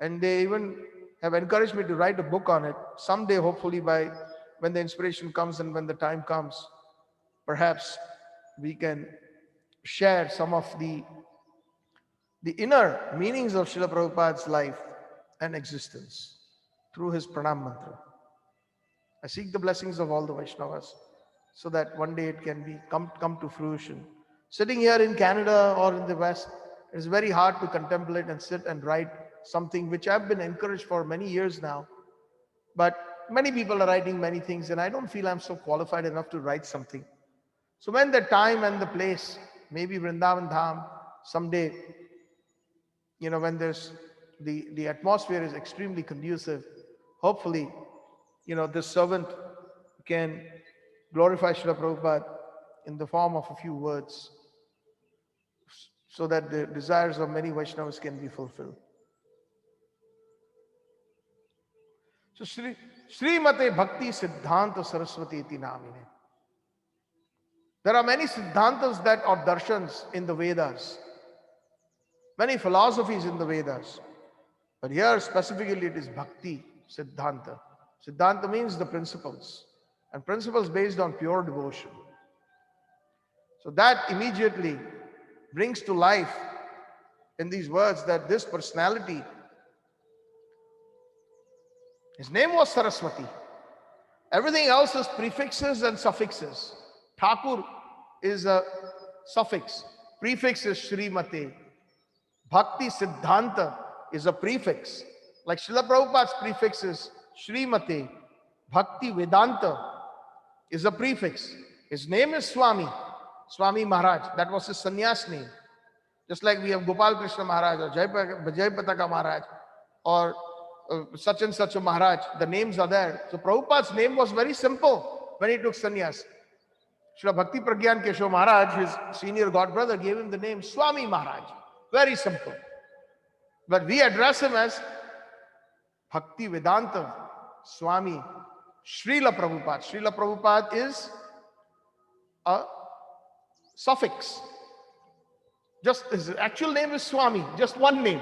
Speaker 2: and they even have encouraged me to write a book on it. Someday, hopefully, when the inspiration comes and when the time comes, perhaps we can share some of the inner meanings of Srila Prabhupada's life and existence through his Pranam Mantra. I seek the blessings of all the Vaishnavas so that one day it can come to fruition. Sitting here in Canada or in the West, it is very hard to contemplate and sit and write something which I've been encouraged for many years now. But many people are writing many things, and I don't feel I'm so qualified enough to write something. So when the time and the place, maybe Vrindavan Dham, someday, when there's the atmosphere is extremely conducive, hopefully, this servant can glorify Srila Prabhupada in the form of a few words so that the desires of many Vaishnavas can be fulfilled. So Shri Mate Bhakti Siddhanta Saraswati Iti Namine. There are many Siddhantas that are darshans in the Vedas, many philosophies in the Vedas. But here specifically it is Bhakti Siddhanta. Siddhanta means the principles, and principles based on pure devotion. So that immediately brings to life in these words that this personality, his name was Saraswati. Everything else is prefixes and suffixes. Thakur is a suffix. Prefix is Shrimate. Bhakti Siddhanta is a prefix. Like Srila Prabhupada's prefix is Shrimate. Bhakti Vedanta is a prefix. His name is Swami. Swami Maharaj. That was his sannyas name. Just like we have Gopal Krishna Maharaj or Jai Pataka Maharaj or such and such a Maharaj. The names are there. So Prabhupada's name was very simple when he took sannyas. Srila Bhakti Pragyan Keshav Maharaj, his senior god brother, gave him the name Swami Maharaj. Very simple. But we address him as Bhakti Vedanta Swami Srila Prabhupada. Srila Prabhupada is a suffix. Just his actual name is Swami, just one name.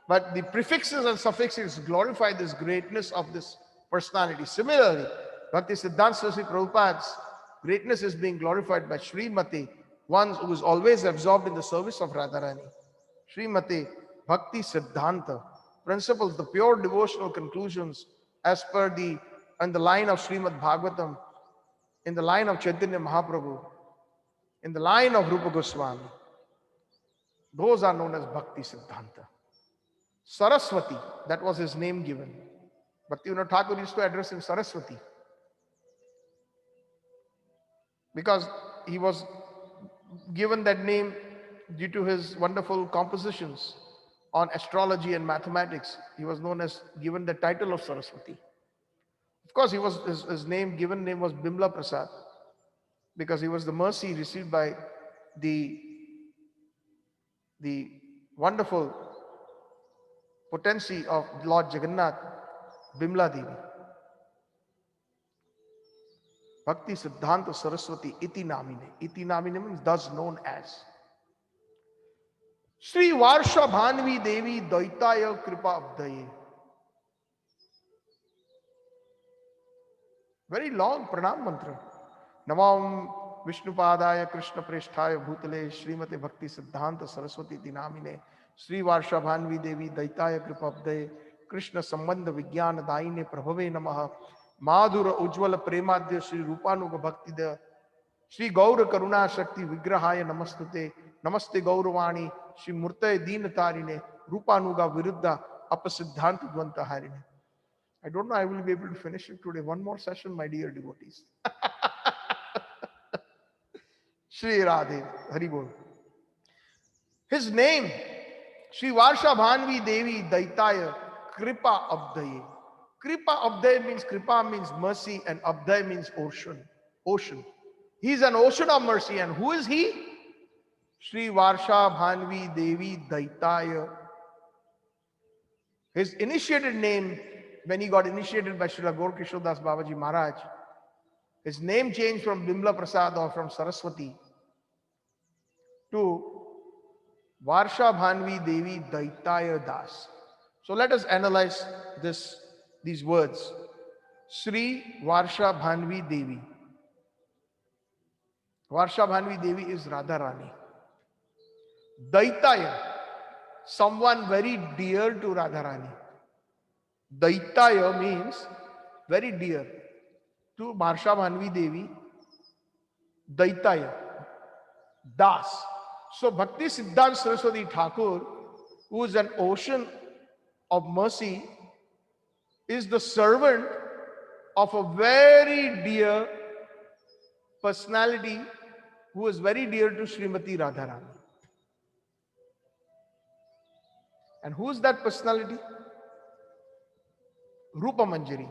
Speaker 2: But the prefixes and suffixes glorify this greatness of this personality. Similarly, Bhakti Siddhanta Saraswati Prabhupada's greatness is being glorified by Shrimati one who is always absorbed in the service of Radharani. Srimati Bhaktisiddhanta, principles, the pure devotional conclusions as per the line of Srimad Bhagavatam, in the line of Chaitanya Mahaprabhu, in the line of Rupa Goswami. Those are known as Bhaktisiddhanta. Saraswati, that was his name given. Bhaktivinoda Thakur used to address him Saraswati, because he was given that name due to his wonderful compositions on astrology and mathematics. He was given the title of Saraswati. Of course, his given name was Bimla Prasad, because he was the mercy received by the wonderful potency of Lord Jagannath, Bimla Devi. Bhaktisiddhanta Saraswati iti namine. Iti namine means thus known as. Sri Varsha Bhanvi Devi Daitaya Kripa Abdaye. Very long pranam mantra. Namam Vishnupadaya Krishna Presthaya Bhutale Srimati Bhaktisiddhanta Saraswati iti namine. Sri Varsha Bhanvi Devi Daitaya Kripa Abdaye. Krishna Sambandha Vijnana Daine Prabhave Namaha. Madhura Ujjwala Premadya Sri Rupanuga Bhakti De Sri Gaura Karuna Shakti Vigrahaya Namastute Namaste Gauravani Sri Murtaya Deenatarine Rupanuga Viruddha Apasiddhanta Dvanta Harine. I don't know I will be able to finish it today. One more session, my dear devotees. Sri Radhe, Hari Bol. His name, Sri Varsha Bhanvi Devi Daitaya Kripa Abdaye. Kripa Abdaye means, Kripa means mercy, and Abdaye means ocean. Ocean. He is an ocean of mercy. And who is he? Sri Varsha Bhanvi Devi Daitaya. His initiated name, when he got initiated by Srila Gaur Kishore Das Babaji Maharaj, his name changed from Bimla Prasad or from Saraswati to Varsha Bhanvi Devi Daitaya Das. So let us analyze these words. Sri Varsha Bhanvi Devi. Varsha Bhanvi Devi is Radharani. Daitaya, someone very dear to Radharani. Daitaya means very dear to Varsha Bhanvi Devi. Daitaya, Das. So Bhaktisiddhanta Saraswati Thakur, who is an ocean of mercy, is the servant of a very dear personality who is very dear to Srimati Radharani. And who is that personality? Rupa Manjari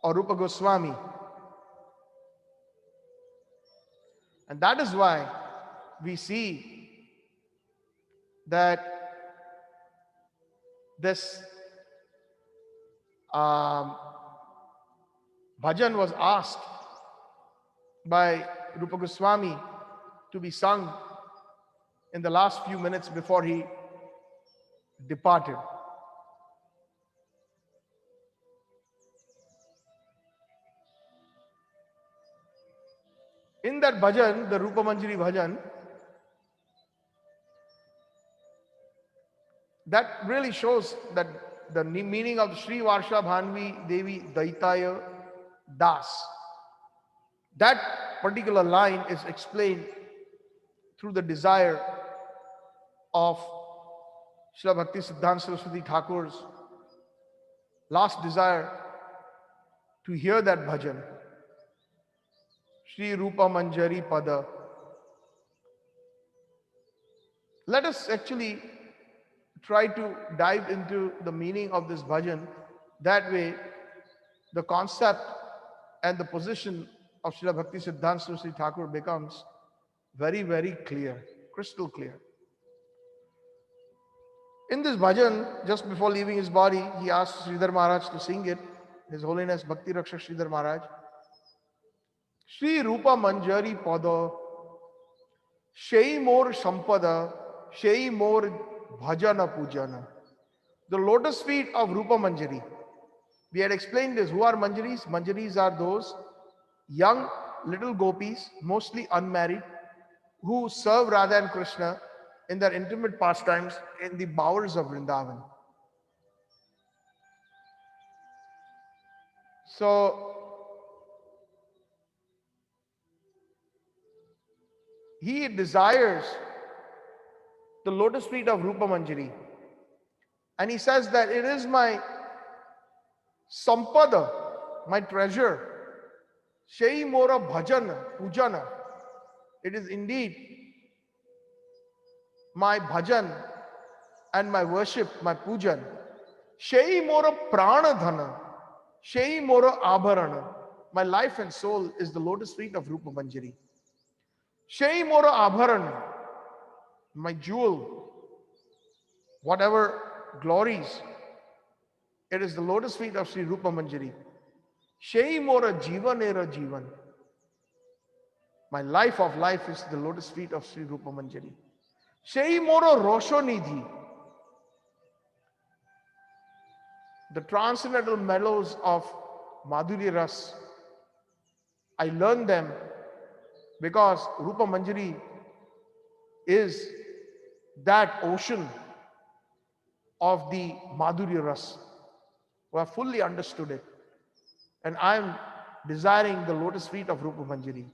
Speaker 2: or Rupa Goswami. And that is why we see that this bhajan was asked by Rupa Goswami to be sung in the last few minutes before he departed. In that bhajan, the Rupa Manjari bhajan, that really shows that the meaning of Sri Varsha Bhanvi Devi Daitaya Das. That particular line is explained through the desire of Srila Bhaktisiddhanta Saraswati Thakur's last desire to hear that bhajan. Sri Rupa Manjari Pada. Let us actually try to dive into the meaning of this bhajan. That way, the concept and the position of Srila Bhaktisiddhanta Saraswati Thakur becomes very, very clear, crystal clear. In this bhajan, just before leaving his body, he asked Sridhar Maharaj to sing it. His Holiness Bhakti Rakshak Sridhar Maharaj. Sri Rupa Manjari Pada, Shei Mor Sampada, Shei Mor Bhajana Pujana. The lotus feet of Rupa Manjari. We had explained this. Who are Manjaris? Manjaris are those young little gopis, mostly unmarried, who serve Radha and Krishna in their intimate pastimes in the bowers of Vrindavan. So he desires the lotus feet of Rupa Manjari. And he says that it is my sampada, my treasure. Shei mora bhajan pujana. It is indeed my bhajan and my worship, my pujan. Shei mora prana dhana. Shei mora abharana. My life and soul is the lotus feet of Rupa Manjari. Shei mora abharana. My jewel, whatever glories, it is the lotus feet of Sri Rupa Manjari. Shei mora jivan era jivan. My life of life is the lotus feet of Sri Rupa Manjari. Shei mora rosho nidhi. The transcendental mellows of Madhurya Ras, I learn them because Rupa Manjari is that ocean of the Madhurya Ras, who have fully understood it. And I am desiring the lotus feet of Rupa Manjari.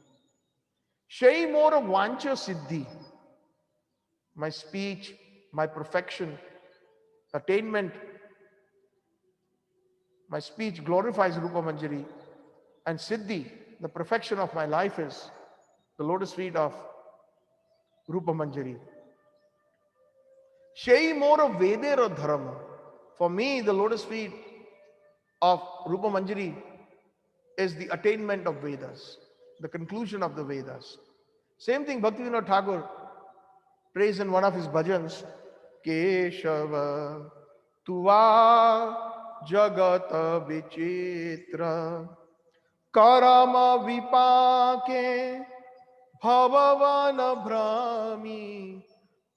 Speaker 2: Shei mora vancha siddhi. My speech, my perfection, attainment. My speech glorifies Rupa Manjari. And siddhi, the perfection of my life, is the lotus feet of Rupa Manjari. Shei mora vedera dharma. For me, the lotus feet of Rupa Manjari is the attainment of Vedas, the conclusion of the Vedas. Same thing Bhaktivinoda Thakur prays in one of his bhajans, Keshava tuva jagata vichitra karama vipake bhavavana brahmi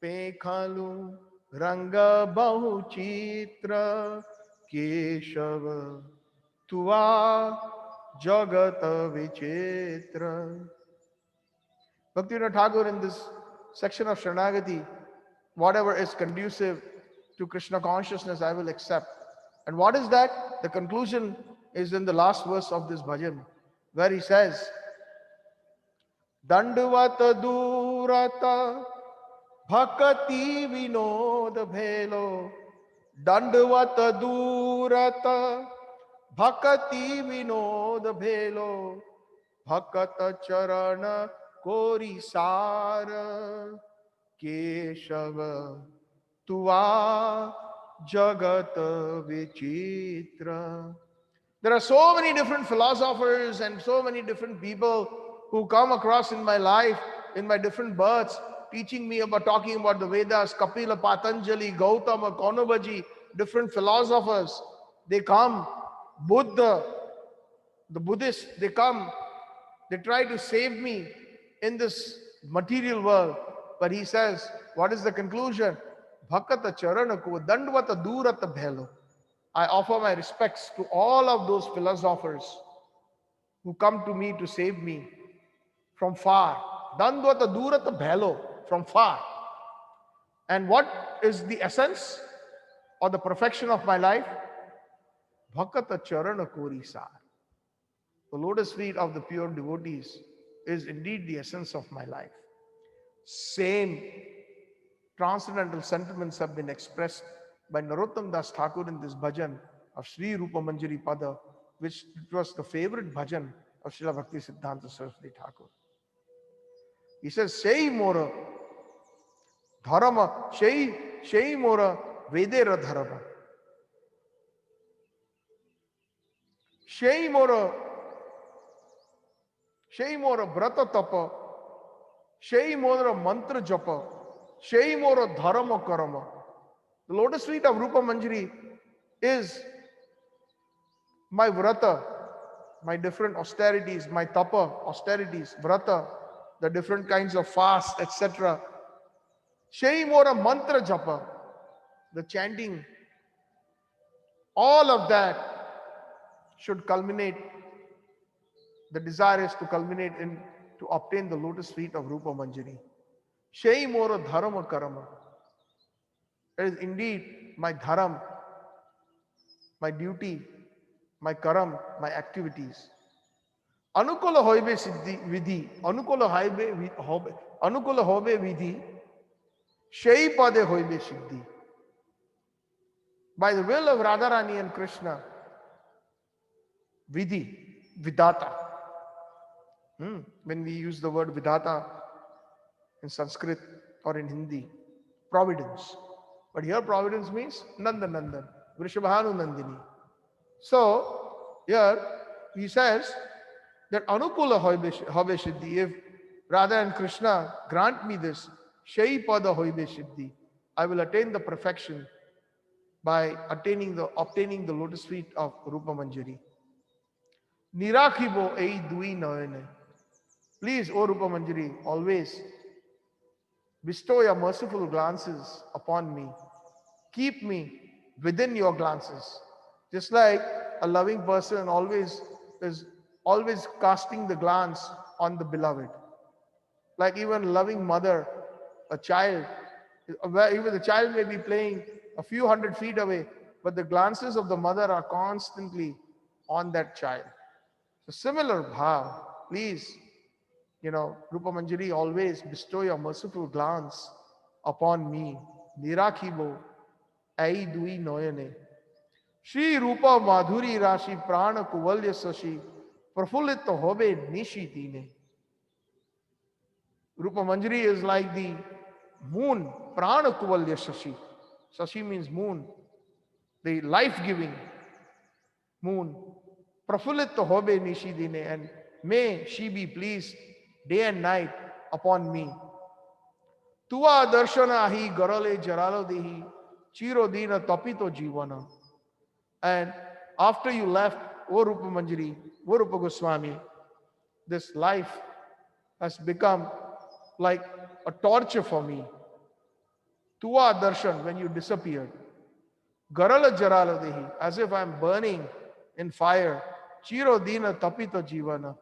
Speaker 2: pekhalu ranga bahuchitra Keshava tuva jagata vichitra. Bhaktivinoda Thakur in this section of Sharanagati, whatever is conducive to Krishna consciousness, I will accept. And what is that? The conclusion is in the last verse of this bhajan, where he says, Dandavata durata bhakati vinoda bhelo. Dandavata durata bhakati vinoda bhelo. Bhakata charana kori sara Keshava tuva jagata vichitra. There are so many different philosophers and so many different people who come across in my life, in my different births, teaching me about, talking about the Vedas, Kapila, Patanjali, Gautama, Kaunabaji, different philosophers. They come, Buddha, the Buddhists, they come, they try to save me in this material world. But he says, what is the conclusion? Bhakata charana ko dandvata durata bhelo. I offer my respects to all of those philosophers who come to me to save me from far. Dandvata durata bhelo, from far. And what is the essence or the perfection of my life? Bhakata charana korisar. The lotus feet of the pure devotees is indeed the essence of my life. Same transcendental sentiments have been expressed by Narottam Das Thakur in this bhajan of Sri Rupa Manjari Pada, which was the favorite bhajan of Shrila Bhaktisiddhanta Saraswati Thakur. He says, Shei mora dharma, Shei mora vedera dharma. Shei mora brata tapa, Shei mora mantra japa, Shei mora dharma karama. The lotus feet of Rupa Manjari is my vrata, my different austerities, my tapa, austerities, vrata, the different kinds of fast, etc. Shei mora mantra japa, the chanting, all of that should culminate. The desire is to culminate in to obtain the lotus feet of Rupa Manjari. Shei mora dharma karma. It is indeed my dharam, my duty, my karam, my activities. Anukula hoibe siddhi vidhi, anukula hobe vidhi, shei pade hoibe siddhi. By the will of Radharani and Krishna, vidhi, vidata. When we use the word vidata in Sanskrit or in Hindi, providence. But here providence means Nandan, Vrishabhanu Nandini. So here he says that Anukula hoibe siddhi. If Radha and Krishna grant me this, Shai pada hoibe siddhi, I will attain the perfection by obtaining the lotus feet of Rupa Manjari. Nirakhibo ei dui noyane. Please, O Rupa Manjari, always bestow your merciful glances upon me. Keep me within your glances. Just like a loving person is always casting the glance on the beloved. Like even a loving mother, a child, even the child may be playing a few hundred feet away, but the glances of the mother are constantly on that child. So similar bhav, please, Rupa Manjari, always bestow your merciful glance upon me. Nirakhibo ai dui noyane. Shri Rupa Madhuri Rashi Prana Kuvalya Sashi Prafulita Hobe Nishi Dine. Rupa Manjari is like the moon, Prana Kuvalya Sashi. Sashi means moon, the life-giving moon. Prafulita Hobe Nishi Dine, and may she be pleased day and night upon me. Tua darshana hi garale jaralo dehi chiro dina tapito jivana. And after you left, O Rupa Manjari, O Rupa Goswami, this life has become like a torture for me. Tua darshan, when you disappeared. Garala jarala dehi, as if I'm burning in fire. Chiro dina tapito jivana.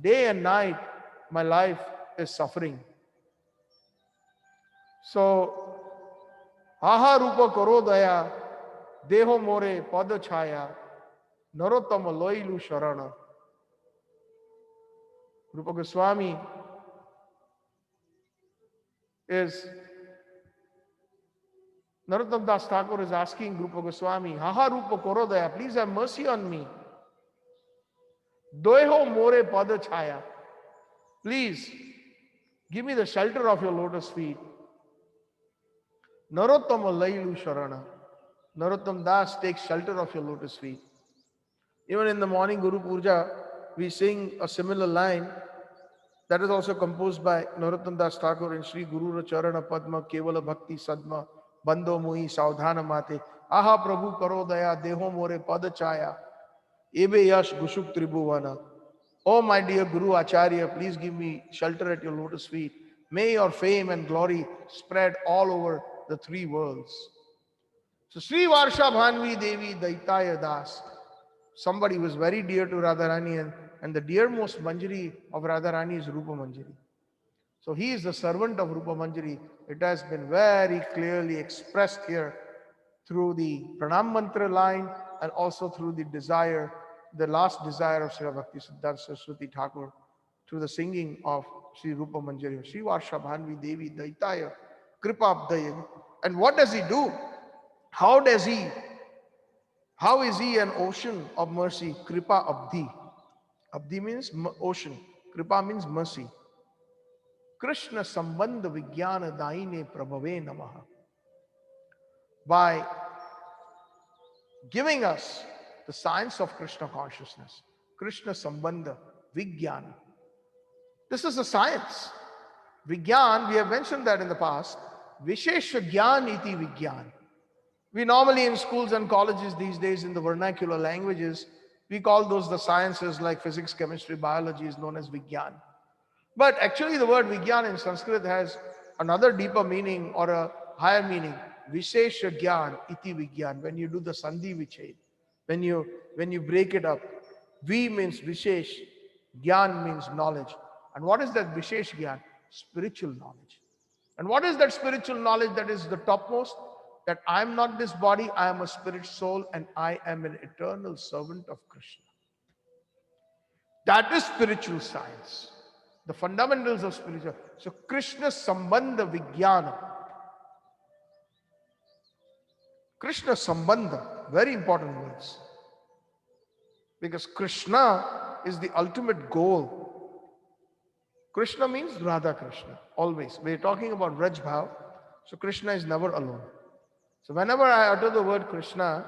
Speaker 2: Day and night, my life is suffering. So, aha rupa karo daya, deho more pada chaya, narottama loilu sharana. Rupa Goswami Narottam Das Thakur is asking Rupa Goswami, aha rupa karo daya, please have mercy on me. Doeho more pada chaya. Please give me the shelter of your lotus feet. Narottama lailu sharana. Narottam Das takes shelter of your lotus feet. Even in the morning Guru Puja, we sing a similar line that is also composed by Narottam Das Thakur in Sri Guru Charana Padma Kevala Bhakti Sadma Bando Mui Saudhana Mate. Aha Prabhu Karo Daya Deho More Pada Chaya. Ebe Yash Gushuk Tribhuvana. Oh my dear Guru Acharya, please give me shelter at your lotus feet. May your fame and glory spread all over the three worlds. So Sri Varsha Bhanvi Devi Daitaya Das, somebody who is very dear to Radharani, and the dearmost Manjari of Radharani is Rupa Manjari. So he is the servant of Rupa Manjari. It has been very clearly expressed here through the Pranam Mantra line and also through the desire, the last desire of Shrila Bhaktisiddhanta Saraswati Thakur, through the singing of Sri Rupa Manjari. Sri Varsha Bhanvi Devi Daitaya Kripa Abdaya. And what does he do? How is he an ocean of mercy? Kripa Abdi. Abdi means ocean. Kripa means mercy. Krishna Sambandha Vijnana Daine Prabhave Namaha. By giving us the science of Krishna consciousness, Krishna Sambandha Vijnana. This is a science. Vijnan, we have mentioned that in the past. Vishesha Gyan iti Vijnan. We normally in schools and colleges these days in the vernacular languages, we call those the sciences like physics, chemistry, biology is known as Vijnan. But actually the word Vijnan in Sanskrit has another deeper meaning or a higher meaning. Vishesha Gyan iti Vijnan. When you do the Sandhi Vichhed, when you break it up, V means Vishesh, Gyan means knowledge. And what is that Vishesh Gyan? spiritual knowledge. And what is that spiritual knowledge that is the topmost? That I am not this body, I am a spirit soul, and I am an eternal servant of Krishna. That is spiritual science, the fundamentals of spiritual. So Krishna Sambandha Vijnana. Krishna Sambandha, very important words. Because Krishna is the ultimate goal. Krishna means Radha Krishna, always. We're talking about Raj Bhav, so Krishna is never alone. So whenever I utter the word Krishna,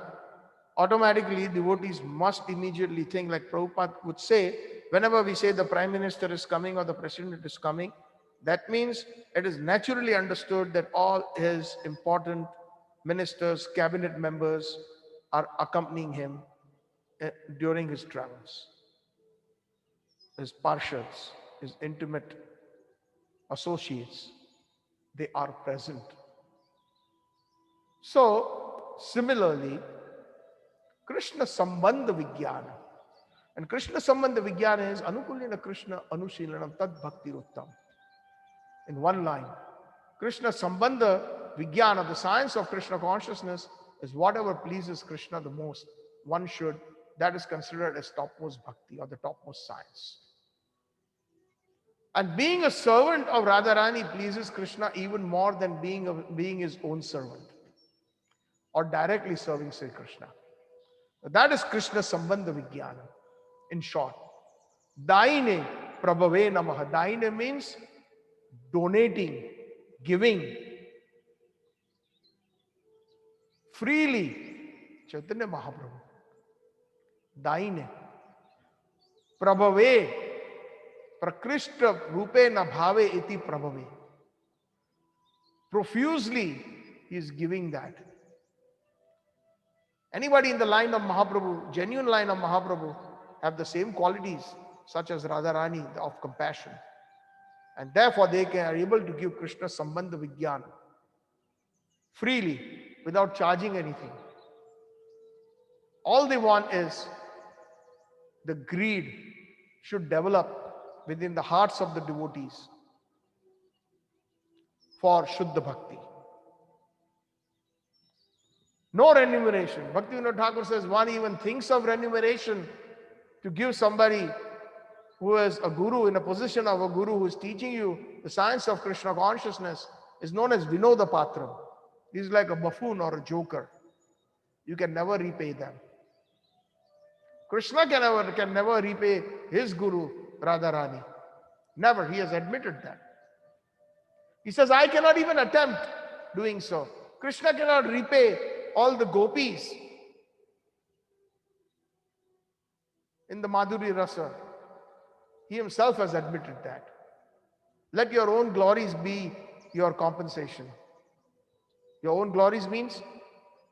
Speaker 2: automatically devotees must immediately think, like Prabhupada would say, whenever we say the Prime Minister is coming or the President is coming, that means it is naturally understood that all his important ministers, cabinet members are accompanying him during his travels. His parshads, his intimate associates, they are present. So, similarly, Krishna Sambandha Vijnana. And Krishna Sambandha Vijnana is Anukulina Krishna Anushilanam Tad Bhakti Uttam. In one line, Krishna Sambandha Vijnana, the science of Krishna consciousness, is whatever pleases Krishna the most. One should, that is considered as topmost bhakti or the topmost science. And being a servant of Radharani pleases Krishna even more than being his own servant or directly serving Sri Krishna. That is Krishna Sambandha Vijnana. In short, Daine Prabhave Namaha. Daine means donating, giving freely. Chaitanya Mahaprabhu. Daine Prabhave Prakrishta Rupe na Bhave iti Prabhave. Profusely he is giving that. Anybody in the line of Mahaprabhu, genuine line of Mahaprabhu, have the same qualities such as Radharani of compassion. And therefore they are able to give Krishna Sambandha Vijnana freely without charging anything. All they want is the greed should develop within the hearts of the devotees for Shuddha Bhakti. No remuneration. Bhaktivinoda Thakur says one even thinks of remuneration to give somebody who is a guru, in a position of a guru, who is teaching you the science of Krishna consciousness, is known as Vinoda Patram. He's like a buffoon or a joker. You can never repay them. Krishna can never repay his guru, Radharani. Never. He has admitted that. He says, I cannot even attempt doing so. Krishna cannot repay all the gopis in the Madhuri Rasa. He himself has admitted that. Let your own glories be your compensation. Your own glories means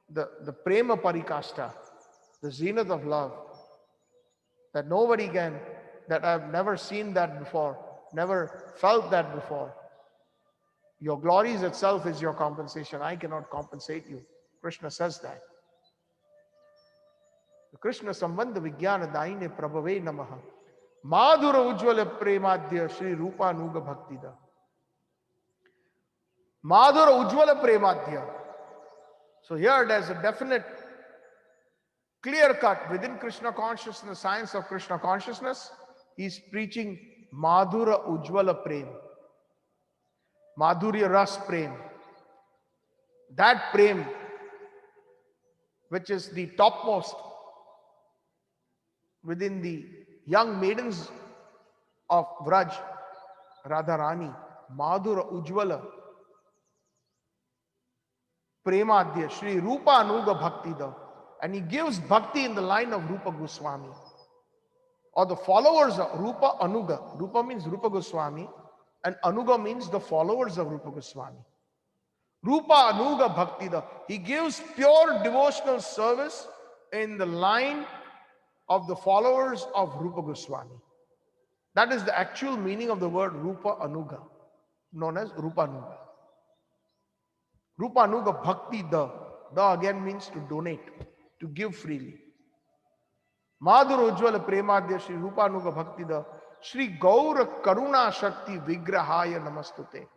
Speaker 2: the prema parikashta, the zenith of love, that nobody can, that I've never seen that before, never felt that before. Your glories itself is your compensation. I cannot compensate you. Krishna says that. Krishna Sambandha Vijnana Daine Prabhave Namaha. Madhura Ujjvala Premadhya Shri Rupa Nuga Bhaktida. Madhura Ujjvala Premadhya. So here there's a definite, clear cut within Krishna consciousness, science of Krishna consciousness. He's preaching Madhura Ujjvala Prem. Madhurya Ras Prem. That Prem, which is the topmost within the young maidens of Vraj, Radharani, Madhura Ujjvala, Premadhya, Shri Rupa Anuga Bhaktida. And he gives bhakti in the line of Rupa Goswami, or the followers of Rupa Anuga. Rupa means Rupa Goswami, and Anuga means the followers of Rupa Goswami. Rupa Anuga Bhaktida. He gives pure devotional service in the line of the followers of Rupa Goswami. That is the actual meaning of the word Rupa Anuga, known as Rupa Anuga. Rupa Anuga Bhakti Da. Da again means to donate, to give freely. Madhura Ujjvala Premadhya Shri Rupa Anuga Bhakti Da. Shri Gaura Karuna Shakti Vigrahaya Namastute.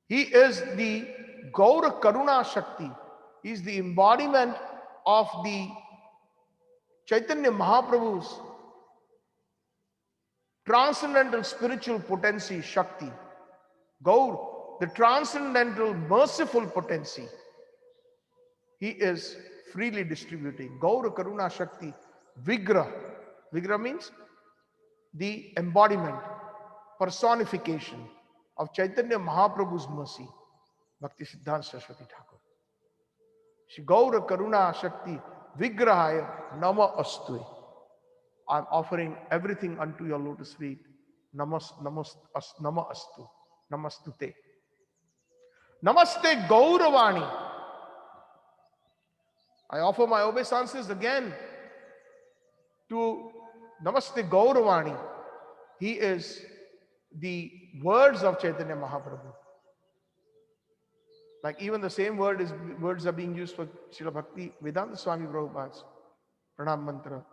Speaker 2: He is the Gaura Karuna Shakti. He is the embodiment of the Chaitanya Mahaprabhu's transcendental spiritual potency, Shakti. Gaur, the transcendental merciful potency, he is freely distributing. Gaura Karuna Shakti Vigra. Vigra means the embodiment, personification of Chaitanya Mahaprabhu's mercy, Bhaktisiddhanta Saraswati Thakur. Shri Gaura Karuna Shakti Vigrahaya Nama Astu. I'm offering everything unto your lotus feet. Nama Astu. Namastute. Namaste Gauravani. I offer my obeisances again to Namaste Gauravani. He is the words of Chaitanya Mahaprabhu. Like even the same words are being used for Srila Bhaktivedanta Swami Prabhupada's Pranam Mantra.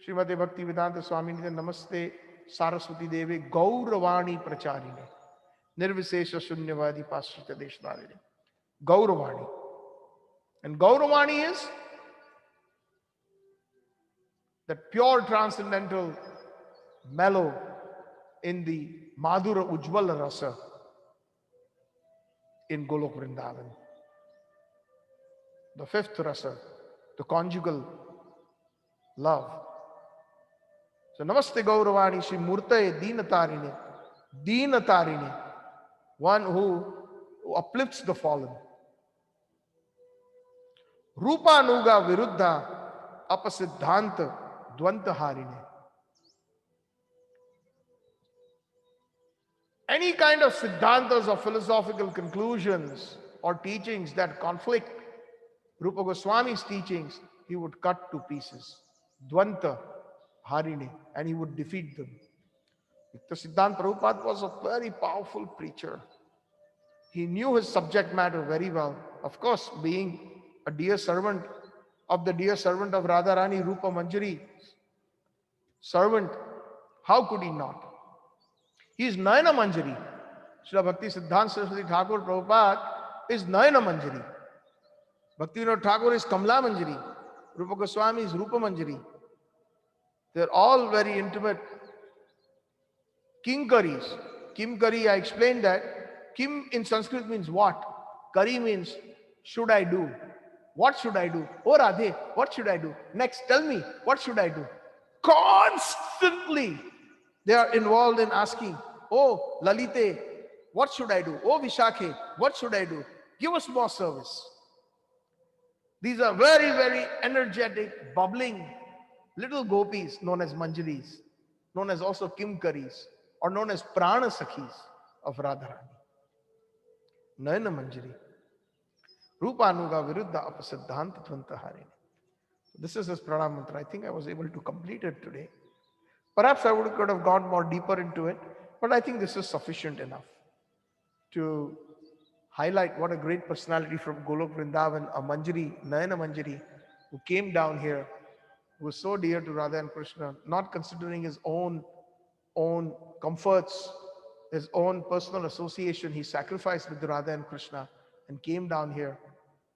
Speaker 2: Srimati Bhaktivedanta Swami Namaste Saraswati Devi Gauravani Pracharine Nirvisesha Shunyavadi Pasrita Deshnadine. Gauravani. And Gauravani is that pure transcendental mellow in the Madhura Ujjvala Rasa in Golok Vrindavan. The fifth rasa, the conjugal love. So Namaste Gauravani Shri Murtaye Deenatarine. Deenatarine. One who uplifts the fallen. Rupa Nuga Viruddha Apasiddhanta Dvanta Harine. Any kind of siddhantas or philosophical conclusions or teachings that conflict Rupa Goswami's teachings, he would cut to pieces. Dvanta Harine, and he would defeat them. Bhaktisiddhanta Prabhupada was a very powerful preacher. He knew his subject matter very well. Of course, being a dear servant of the dear servant of Radharani, Rupa Manjari, servant, how could he not? He is Nayana Manjari. Srila Bhaktisiddhanta Saraswati Thakur Prabhupada is Nayana Manjari. Bhaktivinoda Thakur is Kamla Manjari. Rupa Goswami is Rupa Manjari. They're all very intimate Kinkaris. Kimkari, I explained that. Kim in Sanskrit means what? Kari means should I do? What should I do? Oh Radhe, what should I do? Next, tell me, what should I do? Constantly they are involved in asking, oh Lalite, what should I do? Oh Vishakhe, what should I do? Give us more service. These are very, very energetic, bubbling little gopis known as Manjaris, known as also Kimkaris, or known as Prana Sakhis of Radharani. Nayana Manjari. Rupa Anuga Viruddha Apasiddhanta Dvanta Harine. This is his pranam mantra. I think I was able to complete it today. Perhaps I could have gone more deeper into it, but I think this is sufficient enough to highlight what a great personality from Golok Vrindavan, a Manjari, Nayana Manjari, who came down here, who was so dear to Radha and Krishna, not considering his own comforts, his own personal association. He sacrificed with Radha and Krishna and came down here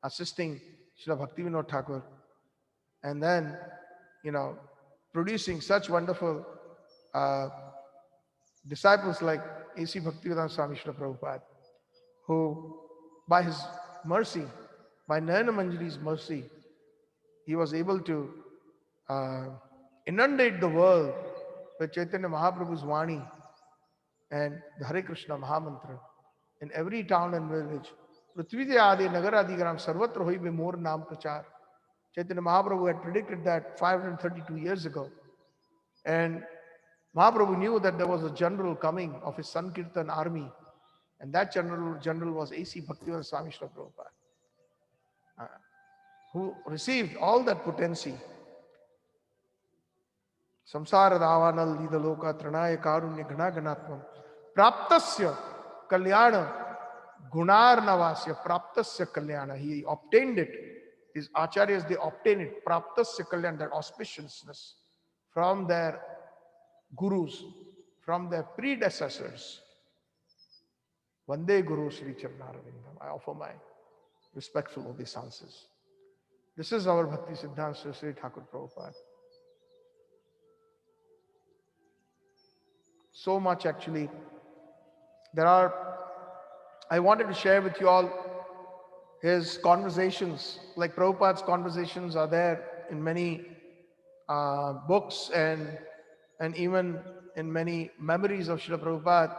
Speaker 2: assisting Srila Bhaktivinoda Thakur, and then, producing such wonderful disciples like A.C. Bhaktivedanta Swami Srila Prabhupada, who by his mercy, by Nayana Manjari's mercy, he was able to inundate the world with Chaitanya Mahaprabhu's Vani and the Hare Krishna Mahamantra in every town and village. Prithvide Adi Nagaradi Gram Sarvatra Hoi Be More Naam Prachar. Chaitanya Mahaprabhu had predicted that 532 years ago. And Mahaprabhu knew that there was a general coming of his Sankirtan army. And that general was A.C. Bhaktivedanta Swami Srila Prabhupada, who received all that potency. Samsara Davanal Lidaloka Tranaya Karunya Gana Ganatvam Praptasya Kalyana Gunar Navasya Praptasya Kalyana. He obtained it These acharyas, they obtain it, praptasya kalyan, that auspiciousness from their gurus, from their predecessors. Vande Guru Sri Charanarvindam. I offer my respectful obeisances. This is our Bhaktisiddhanta Saraswati Thakur Prabhupada. So much actually. I wanted to share with you all his conversations, like Prabhupada's conversations are there in many books and even in many memories of Srila Prabhupada.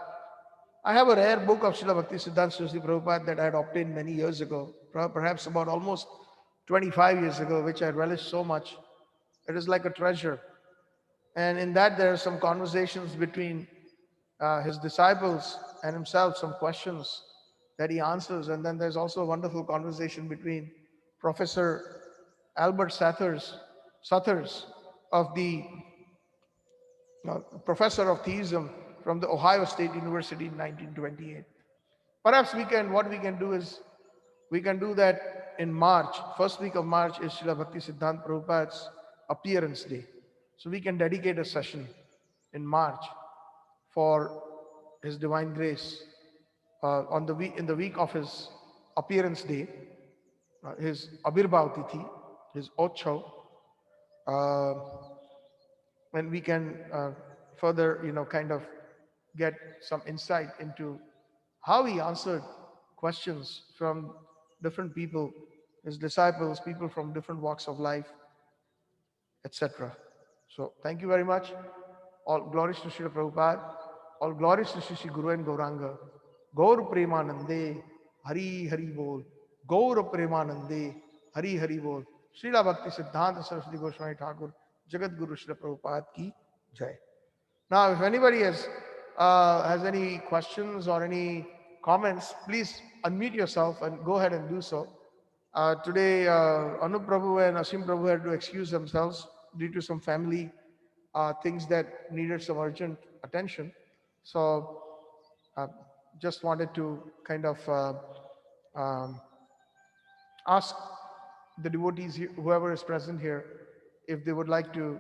Speaker 2: I have a rare book of Srila Bhaktisiddhanta Saraswati Prabhupada that I had obtained many years ago, perhaps about almost 25 years ago, which I relish so much. It is like a treasure. And in that, there are some conversations between his disciples and himself, some questions that he answers. And then there's also a wonderful conversation between Professor Albert Sathers of the professor of theism from the Ohio State University in 1928. Perhaps what we can do is, we can do that in March. First week of March is Srila Bhaktisiddhanta Prabhupada's appearance day. So we can dedicate a session in March for His Divine Grace in the week of his appearance day, his Abhirbhav Tithi, his Otchav, and we can further, kind of get some insight into how he answered questions from different people, his disciples, people from different walks of life, etc. So thank you very much. All glories to Srila Prabhupada. All glories to Sri Guru and Gauranga. Gaur Premanande, Hari Hari Bol. Gaur Premanande, Hari Hari Bol. Srila Bhaktisiddhanta Saraswati Goswami Thakur, Jagat Guru Srila Prabhupada ki Jai. Now, if anybody has any questions or any comments, please unmute yourself and go ahead and do so. Today, Anup Prabhu and Asim Prabhu had to excuse themselves due to some family things that needed some urgent attention. So, just wanted to kind of ask the devotees, whoever is present here, if they would like to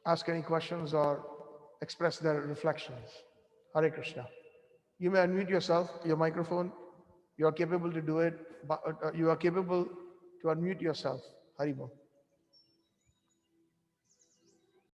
Speaker 2: ask any questions or express their reflections. Hare Krishna. You may unmute yourself, your microphone. You are capable to do it, but you are capable to unmute yourself. Hari Bol.